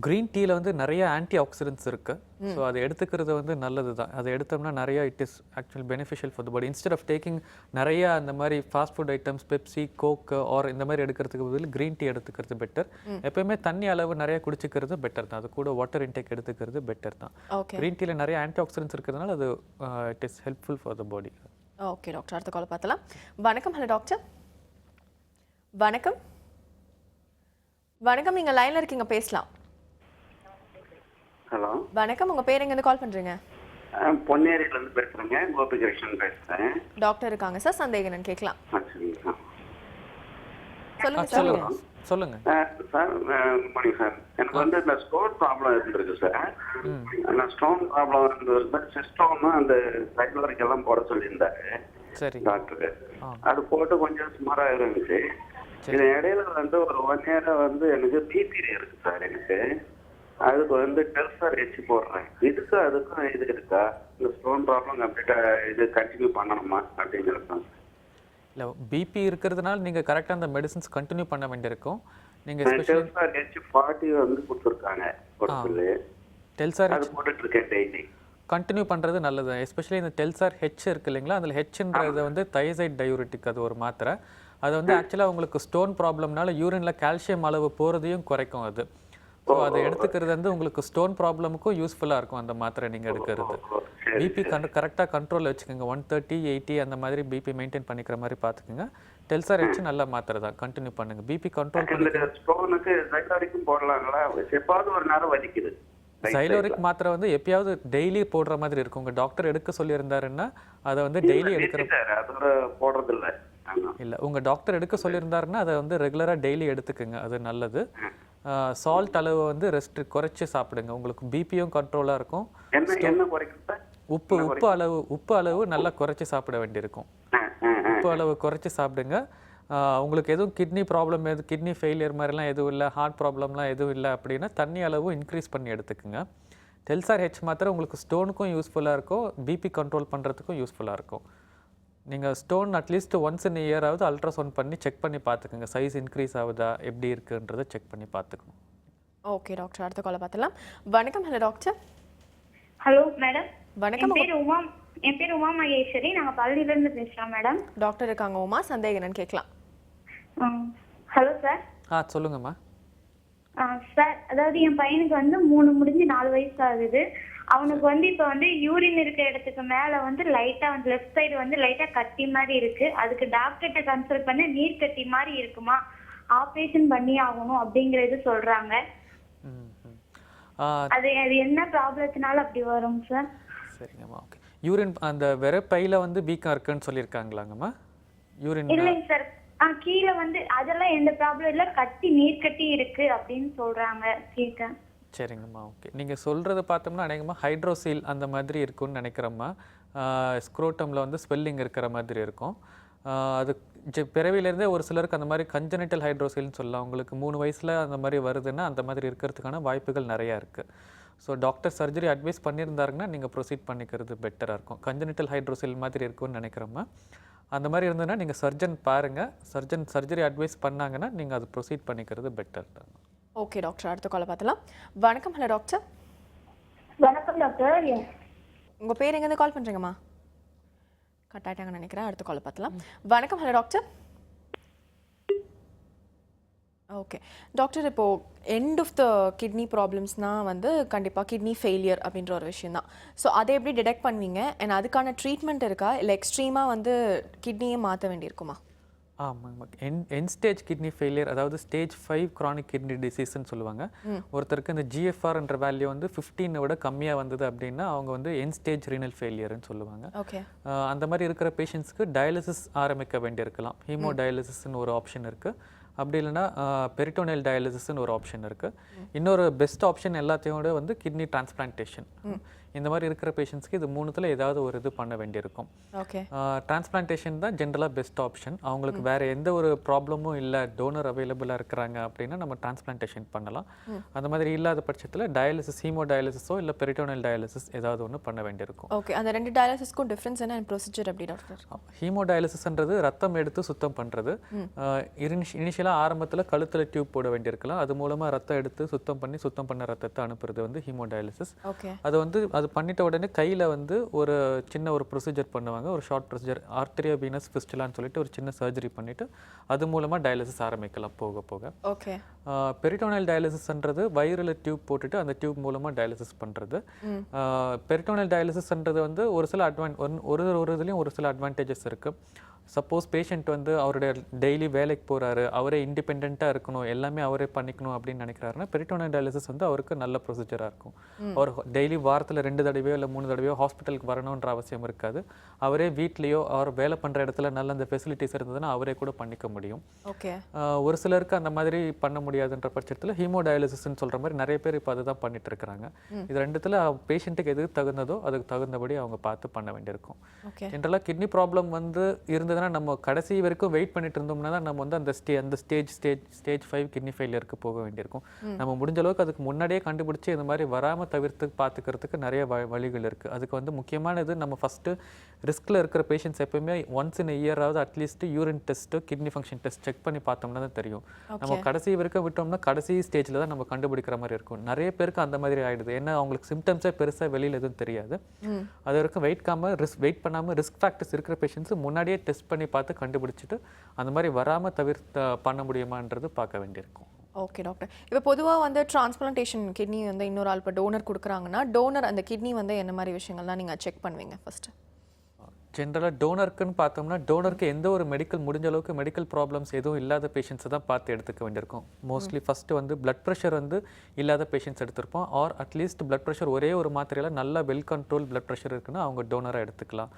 க்ரீன் டீயில் வந்து நிறைய ஆன்டி ஆக்சிடென்ட்ஸ் இருக்குது. ஸோ அதை எடுத்துக்கிறது வந்து நல்லது தான். அதை எடுத்தோம்னா நிறைய it is actually beneficial for the body. Instead of taking நிறைய அந்த மாதிரி fast food items, Pepsi, Coke or இந்த மாதிரி எடுக்கிறதுக்கு பதில் க்ரீன் டீ எடுத்துக்கிறது பெட்டர். எப்பயுமே தண்ணி அளவு நிறைய குடிச்சிக்கிறது பெட்டர் தான். அது கூட வாட்டர் இன்டேக் எடுத்துக்கிறது பெட்டர் தான். க்ரீன் டீயில் நிறைய ஆன்டி ஆக்சிடென்ட்ஸ் இருக்கிறதுனால அது it is helpful for the body. Okay doctor, அடுத்த கால் பார்த்தலாம். வணக்கம். Hello doctor. வணக்கம். வணக்கம், நீங்கள் லைனில் இருக்கீங்க, பேசலாம். ஹலோ வணக்கம், உங்கள் பேர் எங்கேருந்து கால் பண்ணுறீங்க? பொன்னேரியிலேருந்து பேசுகிறேங்க, கோபிகிருஷ்ணன் பேசுகிறேன். டாக்டர் இருக்காங்க சார், சந்தேகம் என்னன்னு கேட்கலாம். சொல்லுங்க சார். Good morning sir. எனக்கு வந்து இந்த ஸ்டோன் ப்ராப்ளம் இருந்திருக்கு சார். நான் ஸ்டோன் ப்ராப்ளம் இருந்தது, சிஸ்டோம் அந்த சைக்கிள் போட சொல்லியிருந்தாரு டாக்டரு. அது போட்டு கொஞ்சம் சுமாராக இருந்துச்சு. இது இடையில வந்து ஒரு 1 year வந்து எனக்கு பிபி இருக்கு சார். எனக்கு அதுக்கு வந்து டெல்சார் ஹெச் போடுறேன். இதுக்கு அதுக்கும் இது இருக்கா? இந்த ஸ்டோன் ப்ராப்ளம் கம்ப்ளீட்டா இது கண்டினியூ பண்ணணுமா அப்படிங்கிறது? இல்லை, பிபி இருக்கிறதுனால நீங்கள் கரெக்டாக அந்த மெடிசன்ஸ் கண்டினியூ பண்ண வேண்டியிருக்கும். நீங்கள் டெல்சார் ஹெச் 40 வந்து கொடுத்துருக்காங்க. டெல்சார் அது போட்டுட்டு இருக்கேன் டெய்லி. கண்டினியூ பண்ணுறது நல்லது. எஸ்பெஷலி இந்த டெல்சார் ஹெச் இருக்கு இல்லைங்களா, அதில் ஹெச்ன்றது வந்து தைசைட் டயூரிட்டிக், அது ஒரு மாத்திரை. அது வந்து ஆக்சுவலாக உங்களுக்கு ஸ்டோன் ப்ராப்ளம்னால யூரினில் கால்சியம் அளவு போகிறதையும் குறைக்கும் அது. ஸோ அதை எடுத்துக்கிறது வந்து உங்களுக்கு ஸ்டோன் ப்ராப்ளமுக்கும் யூஸ்ஃபுல்லாக இருக்கும் அந்த மாத்திரை நீங்கள் எடுக்கிறது. பிபி கரெக்டாக கண்ட்ரோலில் வச்சுக்கோங்க. 130/80 அந்த மாதிரி பிபி மெயின்டைன் பண்ணிக்கிற மாதிரி பார்த்துக்குங்க. டெல்சார் ஹெச் நல்ல மாத்திரை தான், கண்டினியூ பண்ணுங்க. பிபி கண்ட்ரோல் பண்ணி. ஸ்டோனுக்கு சைலோரிக்கும் போடலாங்களா? எப்பாவது ஒரு நேரம் வலிக்குது. சைலோரிக் மாத்திரை வந்து எப்பயாவது டெய்லி போடுற மாதிரி இருக்கும். உங்கள் டாக்டர் எடுக்க சொல்லியிருந்தாருன்னா அதை வந்து டெய்லி எடுக்கிற போடுறது இல்லை. இல்லை, உங்கள் டாக்டர் எடுக்க சொல்லியிருந்தாருன்னா அதை வந்து ரெகுலராக டெய்லி எடுத்துக்குங்க, அது நல்லது. சால்ட் அளவு வந்து குறைச்சி சாப்பிடுங்க. உங்களுக்கு பிபியும் கண்ட்ரோலாக இருக்கும். உப்பு அளவு நல்லா குறைச்சி சாப்பிட வேண்டியிருக்கும். உப்பு அளவு குறைச்சி சாப்பிடுங்க. உங்களுக்கு எதுவும் கிட்னி ப்ராப்ளம், கிட்னி ஃபெயிலியர் மாதிரிலாம் எதுவும் இல்லை, ஹார்ட் ப்ராப்ளம்லாம் எதுவும் இல்லை அப்படின்னா தண்ணி அளவு இன்க்ரீஸ் பண்ணி எடுத்துக்குங்க. டெல்சார் ஹெச் மாத்திரை உங்களுக்கு ஸ்டோனுக்கும் யூஸ்ஃபுல்லாக இருக்கும், பிபி கண்ட்ரோல் பண்ணுறதுக்கும் யூஸ்ஃபுல்லாக இருக்கும். நீங்கள் ஸ்டோன் அட்லீஸ்ட் ஒன்ஸ் இன் இயராவது அல்ட்ராசவுண்ட் பண்ணி செக் பண்ணி பார்த்துக்கோங்க. சைஸ் இன்க்ரீஸ் ஆகுதா, எப்படி இருக்குன்றதை செக் பண்ணி பார்த்துக்கணும். ஓகே டாக்டர், அடுத்த காலை பார்த்துலாம். வணக்கம். Hello doctor. Hello madam. வணக்கம். என் பேர் உமா மகேஸ்வரி. நாங்கள் பள்ளியிலேருந்து பேசுகிறோம் மேடம். டாக்டர் இருக்காங்க. உமா, சந்தேகம் என்னன்னு கேட்கலாம். Hello sir. சொல்லுங்கம்மா. சார் அதாவது என் பையனுக்கு வந்து 3 முடிஞ்சு 4 வயசு ஆகுது. அவனுக்கு வந்து இப்ப வந்து யூரின் இருக்க இடத்துக்கு மேல வந்து லைட்டா வந்து லெஃப்ட் சைடு வந்து லைட்டா கட்டி மாதிரி இருக்கு. அதுக்கு டாக்டர்கிட்ட கன்சல்ட் பண்ணி நீர் கட்டி மாதிரி இருக்குமா, ஆபரேஷன் பண்ணி ஆகணும் அப்படிங்கறது சொல்றாங்க. அது என்ன ப்ராப்ளத்தினால அப்படி வரும் சார்? சரிங்கம்மா, ஓகே. யூரின் அந்த விரைப்பையில வந்து வீக்கம் இருக்குன்னு சொல்லியிருக்காங்களாங்கம்மா? யூரின் இல்லைங்க சார், கீழே வந்து அதெல்லாம் எந்த ப்ராப்ளம் இல்லை, கட்டி நீர் கட்டி இருக்கு அப்படின்னு சொல்றாங்க. கேட்க சரிங்கம்மா, ஓகே. நீங்கள் சொல்கிறத பார்த்தோம்னா அநேகமாக ஹைட்ரோசீல் அந்த மாதிரி இருக்கும்னு நினைக்கிறோம்மா. ஸ்க்ரோட்டமில் வந்து ஸ்வெல்லிங் இருக்கிற மாதிரி இருக்கும். அது பிறவிலேருந்தே ஒரு சிலருக்கு அந்த மாதிரி கன்ஜெனிட்டல் ஹைட்ரோசீல்னு சொல்லலாம். உங்களுக்கு 3 வயசில் அந்த மாதிரி வருதுன்னா அந்த மாதிரி இருக்கிறதுக்கான வாய்ப்புகள் நிறையா இருக்குது. ஸோ டாக்டர் சர்ஜரி அட்வைஸ் பண்ணியிருந்தாருங்கன்னா நீங்கள் ப்ரொசீட் பண்ணிக்கிறது பெட்டராக இருக்கும். கன்ஜெனிட்டல் ஹைட்ரோசீல் மாதிரி இருக்கும்னு நினைக்கிறோம்மா. அந்த மாதிரி இருந்ததுன்னா நீங்கள் சர்ஜன் பாருங்கள். சர்ஜன் சர்ஜரி அட்வைஸ் பண்ணாங்கன்னா நீங்கள் அது ப்ரொசீட் பண்ணிக்கிறது பெட்டர் தான். ஓகே டாக்டர், அடுத்த காலை பார்த்தலாம். வணக்கம். Hello doctor. வணக்கம் டாக்டர். உங்கள் பேர் எங்கேருந்து கால் பண்ணுறீங்கம்மா? கட் ஆகிட்டாங்கன்னு நினைக்கிறேன். அடுத்த காலை பார்த்தலாம். வணக்கம். Hello doctor. ஓகே டாக்டர், இப்போது எண்ட் ஆஃப் த கிட்னி ப்ராப்ளம்ஸ்னால் வந்து கண்டிப்பாக கிட்னி ஃபெயிலியர் அப்படின்ற ஒரு விஷயம் தான். ஸோ அதை எப்படி டிடெக்ட் பண்ணுவீங்க? அண்ட் அதுக்கான ட்ரீட்மெண்ட் இருக்கா, இல்லை எக்ஸ்ட்ரீமாக வந்து கிட்னியை மாற்ற வேண்டியிருக்குமா? ஆமாங்க. என் ஸ்டேஜ் கிட்னி ஃபெயிலியர், அதாவது ஸ்டேஜ் 5 க்ரானிக் கிட்னி டிசீஸ்ன்னு சொல்லுவாங்க. ஒருத்தருக்கு இந்த GFRன்ற வேல்யூ வந்து 15 விட கம்மியாக வந்தது அப்படின்னா அவங்க வந்து என் ஸ்டேஜ் ரீனல் ஃபெயிலியர்னு சொல்லுவாங்க. அந்த மாதிரி இருக்கிற பேஷண்ட்ஸ்க்கு டயாலிசிஸ் ஆரம்பிக்க வேண்டியிருக்கலாம். ஹீமோ டயாலிசிஸ்ன்னு ஒரு ஆப்ஷன் இருக்குது. அப்படி இல்லைன்னா பெரிட்டோனியல் டயாலிசிஸ்ன்னு ஒரு ஆப்ஷன் இருக்குது. இன்னொரு பெஸ்ட் ஆப்ஷன் எல்லாத்தையோட வந்து கிட்னி டிரான்ஸ்பிளான்டேஷன். இந்த மாதிரி இருக்கிற பேஷண்ட்ஸ்க்கு இது 3த்துல ஏதாவது ஒரு இது பண்ண வேண்டியிருக்கும். டிரான்ஸ்பிளான்டேஷன் தான் ஜென்ரலாக பெஸ்ட் ஆப்ஷன். அவங்களுக்கு வேறு எந்த ஒரு ப்ராப்ளமும் இல்லை, டோனர் அவைலபிளாக இருக்கிறாங்க அப்படின்னா நம்ம டிரான்ஸ்பிளான்டேஷன் பண்ணலாம். அந்த மாதிரி இல்லாத பட்சத்தில் டயாலிசிஸ், ஹீமோ டயாலிசிஸோ இல்லை பெரிட்டோனியல் டயாலிசிஸ் ஏதாவது ஒன்று பண்ண வேண்டியிருக்கும். ஓகே, அந்த 2 டயாலிசிஸ்க்கும் டிஃப்ரென்ஸ் என்ன, ப்ரொசீஜர் எப்படி டாக்டர்? ஹீமோ டயாலிசிஸ்ன்றது ரத்தம் எடுத்து சுத்தம் பண்ணுறது. இனிஷியலாக ஆரம்பத்தில் கழுத்தில் டியூப் போட வேண்டியிருக்கலாம். அது மூலமாக ரத்தம் எடுத்து சுத்தம் பண்ண ரத்தத்தை அனுப்புறது வந்து ஹீமோ டயாலிசிஸ். அது வந்து அது பண்ணிட்ட உடனே கையில் வந்து ஒரு சின்ன ஒரு ப்ரொசீஜர் பண்ணுவாங்க, ஒரு ஷார்ட் ப்ரொசீஜர், ஆர்டெரியோ வீனஸ் ஃபிஸ்டுலான்னு சொல்லிட்டு ஒரு சின்ன சர்ஜரி பண்ணிவிட்டு அது மூலமாக டயாலிசிஸ் ஆரம்பிக்கலாம் போக போக. ஓகே. பெரிட்டோனியல் டயாலிசிஸ்ன்றது வயிறில் டியூப் போட்டுட்டு அந்த டியூப் மூலமாக டயாலிசிஸ் பண்ணுறது. பெரிட்டோனியல் டயாலிசிஸ்ன்றது வந்து ஒரு சில ஒரு இதுலேயும் ஒரு சில அட்வான்டேஜஸ் இருக்குது. சப்போஸ் பேஷண்ட் வந்து அவருடைய டெய்லி வேலைக்கு போகிறாரு, அவரே இண்டிபெண்ட்டாக இருக்கணும், எல்லாமே அவரே பண்ணிக்கணும் அப்படின்னு நினைக்கிறாருன்னா பெரிட்டோனியல் டயாலிசிஸ் வந்து அவருக்கு நல்ல ப்ரொசீஜராக இருக்கும். அவர் டெய்லி வாரத்தில் 2 தடவையோ இல்லை 3 தடவையோ ஹாஸ்பிட்டலுக்கு வரணுன்ற அவசியம் இருக்காது. அவரே வீட்லேயோ அவர் வேலை பண்ணுற இடத்துல நல்ல அந்த ஃபெசிலிட்டிஸ் இருந்ததுன்னா அவரே கூட பண்ணிக்க முடியும். ஒரு சிலருக்கு அந்த மாதிரி பண்ண முடியாதுன்ற பட்சத்தில் ஹீமோ டயாலிசிஸ்ன்னு சொல்கிற மாதிரி நிறைய பேர் இப்போ அதை தான் பண்ணிட்டு இருக்கிறாங்க. இது 2த்துல பேஷண்ட்டுக்கு எது தகுந்ததோ அதுக்கு தகுந்தபடி அவங்க பார்த்து பண்ண வேண்டியிருக்கும். ஜென்ரலாக கிட்னி ப்ராப்ளம் வந்து இருந்ததுன்னா நம்ம கடைசி வரைக்கும் வெயிட் பண்ணிட்டு இருந்தோம்னா தான் நம்ம வந்து அந்த ஸ்டேஜ் 5 கிட்னி ஃபெயிலியருக்கு போக வேண்டியிருக்கும். நம்ம முடிஞ்ச அளவுக்கு அதுக்கு முன்னாடியே கண்டுபிடிச்சி இந்த மாதிரி வராமல் தவிர்த்து பார்த்துக்கிறதுக்கு நிறைய வழிகள் இருக்குது. அதுக்கு வந்து முக்கியமானது நம்ம ஃபஸ்ட்டு ரிஸ்கில் இருக்கிற பேஷண்ட்ஸ் எப்பவுமே ஒன்ஸ் இன் இயராவது at least urine test, kidney function test check பண்ணி பார்த்தோம்னா தான் தெரியும். நம்ம கடைசி வரைக்கும் விட்டோம்னா கடைசி ஸ்டேஜில் தான் நம்ம கண்டுபிடிக்கிற மாதிரி இருக்கும். நிறைய பேருக்கு அந்த மாதிரி ஆகிடுது. ஏன்னா அவங்களுக்கு சிம்டம்ஸே பெருசாக வெளியில் எதுவும் தெரியாது. அது வரைக்கும் வெயிட் பண்ணாமல் ரிஸ்க் ஃபேக்டர்ஸ் இருக்கிற பேஷண்ட்ஸ் முன்னாடியே டெஸ்ட் பண்ணி பார்த்து கண்டுபிடிச்சிட்டு அந்த மாதிரி வராமல் தவிர்த்து பண்ண முடியுமான்றது பார்க்க வேண்டியிருக்கும். ஓகே டாக்டர், இப்போ பொதுவாக வந்து டிரான்ஸ்பிளான்டேஷன் கிட்னி வந்து இன்னொரு ஆள் இப்போ டோனர் கொடுக்குறாங்கன்னா டோனர் அந்த கிட்னி வந்து என்ன மாதிரி விஷயங்கள்லாம் நீங்கள் செக் பண்ணுவீங்க ஃபஸ்ட்டு? ஜென்ரலாக டோனருக்குன்னு பார்த்தோம்னா டோனருக்கு எந்த ஒரு முடிஞ்ச அளவுக்கு மெடிக்கல் ப்ராப்ளம்ஸ் எதுவும் இல்லாத பேஷண்ட்ஸை தான் பார்த்து எடுத்துக்க வேண்டியிருக்கும். மோஸ்ட்லி ஃபஸ்ட்டு வந்து பிளட் ப்ரெஷர் வந்து இல்லாத பேஷண்ட்ஸ் எடுத்திருப்போம். ஆர் அட்லீஸ்ட் பிளட் ப்ரெஷர் ஒரே ஒரு மாத்திரையில் நல்லா வெல் கண்ட்ரோல் பிளட் ப்ரெஷர் இருக்குன்னா அவங்க டோனராக எடுத்துக்கலாம்.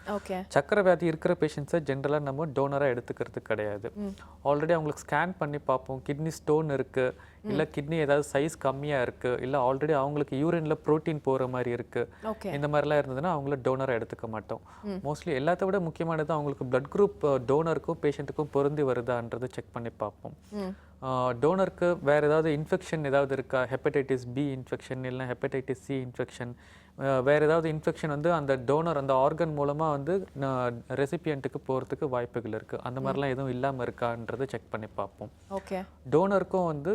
சக்கரை வியாதி இருக்கிற பேஷண்ட்ஸை ஜென்ரலாக நம்ம டோனராக எடுத்துக்கிறது கிடையாது. ஆல்ரெடி அவங்களுக்கு ஸ்கேன் பண்ணி பார்ப்போம், கிட்னி ஸ்டோன் இருக்குது, இல்லை கிட்னி ஏதாவது சைஸ் கம்மியாக இருக்குது, இல்லை ஆல்ரெடி அவங்களுக்கு யூரின்ல ப்ரோட்டீன் போகிற மாதிரி இருக்குது, இந்த மாதிரிலாம் இருந்ததுன்னா அவங்கள டோனராக எடுத்துக்க மாட்டோம். மோஸ்ட்லி எல்லாத்த விட முக்கியமானது அவங்களுக்கு பிளட் குரூப் டோனருக்கும் பேஷண்ட்டுக்கும் பொருந்தி வருதான்றதை செக் பண்ணி பார்ப்போம். டோனருக்கு வேறு ஏதாவது இன்ஃபெக்ஷன் ஏதாவது இருக்கா, ஹெப்படைட்டிஸ் பி இன்ஃபெக்ஷன் இல்லைனா ஹெப்படைட்டிஸ் சி இன்ஃபெக்ஷன், வேறு ஏதாவது இன்ஃபெக்ஷன் வந்து அந்த டோனர் அந்த ஆர்கன் மூலமாக வந்து ரெசிபியண்ட்டுக்கு போகிறதுக்கு வாய்ப்புகள் இருக்குது. அந்த மாதிரிலாம் எதுவும் இல்லாமல் இருக்கான்றதை செக் பண்ணி பார்ப்போம். டோனருக்கும் வந்து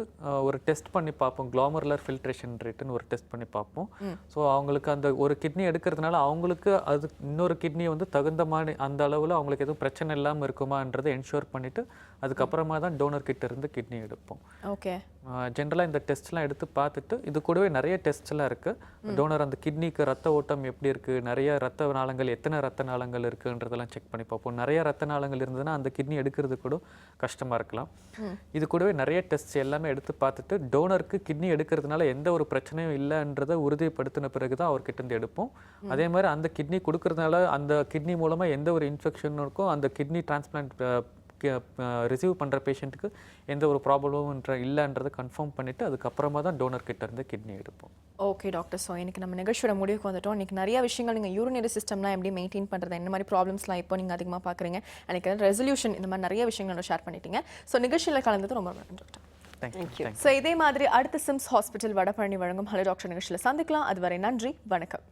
ஒரு டெஸ்ட் பண்ணி பார்ப்போம், குளோமருலர் ஃபில்ட்ரேஷன் ரேட்டுன்னு ஒரு டெஸ்ட் பண்ணி பார்ப்போம். ஸோ அவங்களுக்கு அந்த ஒரு கிட்னி எடுக்கிறதுனால அவங்களுக்கு அது இன்னொரு கிட்னி வந்து தகுந்த மாதிரி அந்த அளவில் அவங்களுக்கு எதுவும் பிரச்சனை இல்லாமல் இருக்குமான்றதை என்ஷூர் பண்ணிவிட்டு அதுக்கப்புறமா தான் டோனர் கிட்ட இருந்து கிட்னி எடுப்போம். ஓகே. ஜென்ரலாக இந்த டெஸ்ட்லாம் எடுத்து பார்த்துட்டு இது கூடவே நிறைய டெஸ்ட்லாம் இருக்குது. டோனர் அந்த கிட்னிக்கு ரத்த ஓட்டம் எப்படி இருக்குது, நிறைய ரத்த நாளங்கள் எத்தனை ரத்த நாளங்கள் இருக்குன்றதெல்லாம் செக் பண்ணி பார்ப்போம். நிறைய ரத்த நாளங்கள் இருந்ததுன்னா அந்த கிட்னி எடுக்கிறது கூட கஷ்டமாக இருக்கலாம். இது கூடவே நிறைய டெஸ்ட் எல்லாமே எடுத்து பார்த்துட்டு டோனருக்கு கிட்னி எடுக்கிறதுனால எந்த ஒரு பிரச்சனையும் இல்லைன்றதை உறுதிப்படுத்தின பிறகு தான் அவர்கிட்ட இருந்து எடுப்போம். அதே மாதிரி அந்த கிட்னி கொடுக்கறதுனால அந்த கிட்னி மூலமாக எந்த ஒரு இன்ஃபெக்ஷனும் இருக்கும், அந்த கிட்னி டிரான்ஸ்பிளான்ட் ரிசீவ் பண்ணுற பேஷண்ட்டுக்கு எந்த ஒரு ப்ராப்ளமும் இல்லைன்றதை கன்ஃபார்ம் பண்ணிவிட்டு அதுக்கப்புறமா தான் டோனர் கிட்ட இருந்து கிட்னி எடுப்போம். Okay doctor. ஸோ எனக்கு நம்ம நிகழ்ச்சியோட முடிவுக்கு வந்துட்டோம். இன்றைக்கி நிறைய விஷயங்கள் நீங்கள் யூரினரி சிஸ்டம்லாம் எப்படி மெயின்டைன் பண்ணுறது, என்ன மாதிரி ப்ராப்ளம்ஸ்லாம் இப்போ நீங்கள் அதிகமாக பார்க்குறீங்க, எனக்கு ரெசல்யூஷன் இந்த மாதிரி நிறைய விஷயங்களோட ஷேர் பண்ணிட்டீங்க. ஸோ நிகழ்ச்சியில் கலந்தது ரொம்ப நன்றி டாக்டர். தேங்க்யூ. ஸோ இதே மாதிரி அடுத்த சிம்ஸ் ஹாஸ்பிட்டல் வடபழனி வழங்கும் ஹலோ டாக்டர் நிகழ்ச்சியில் சந்திக்கலாம். அதுவரை நன்றி, வணக்கம்.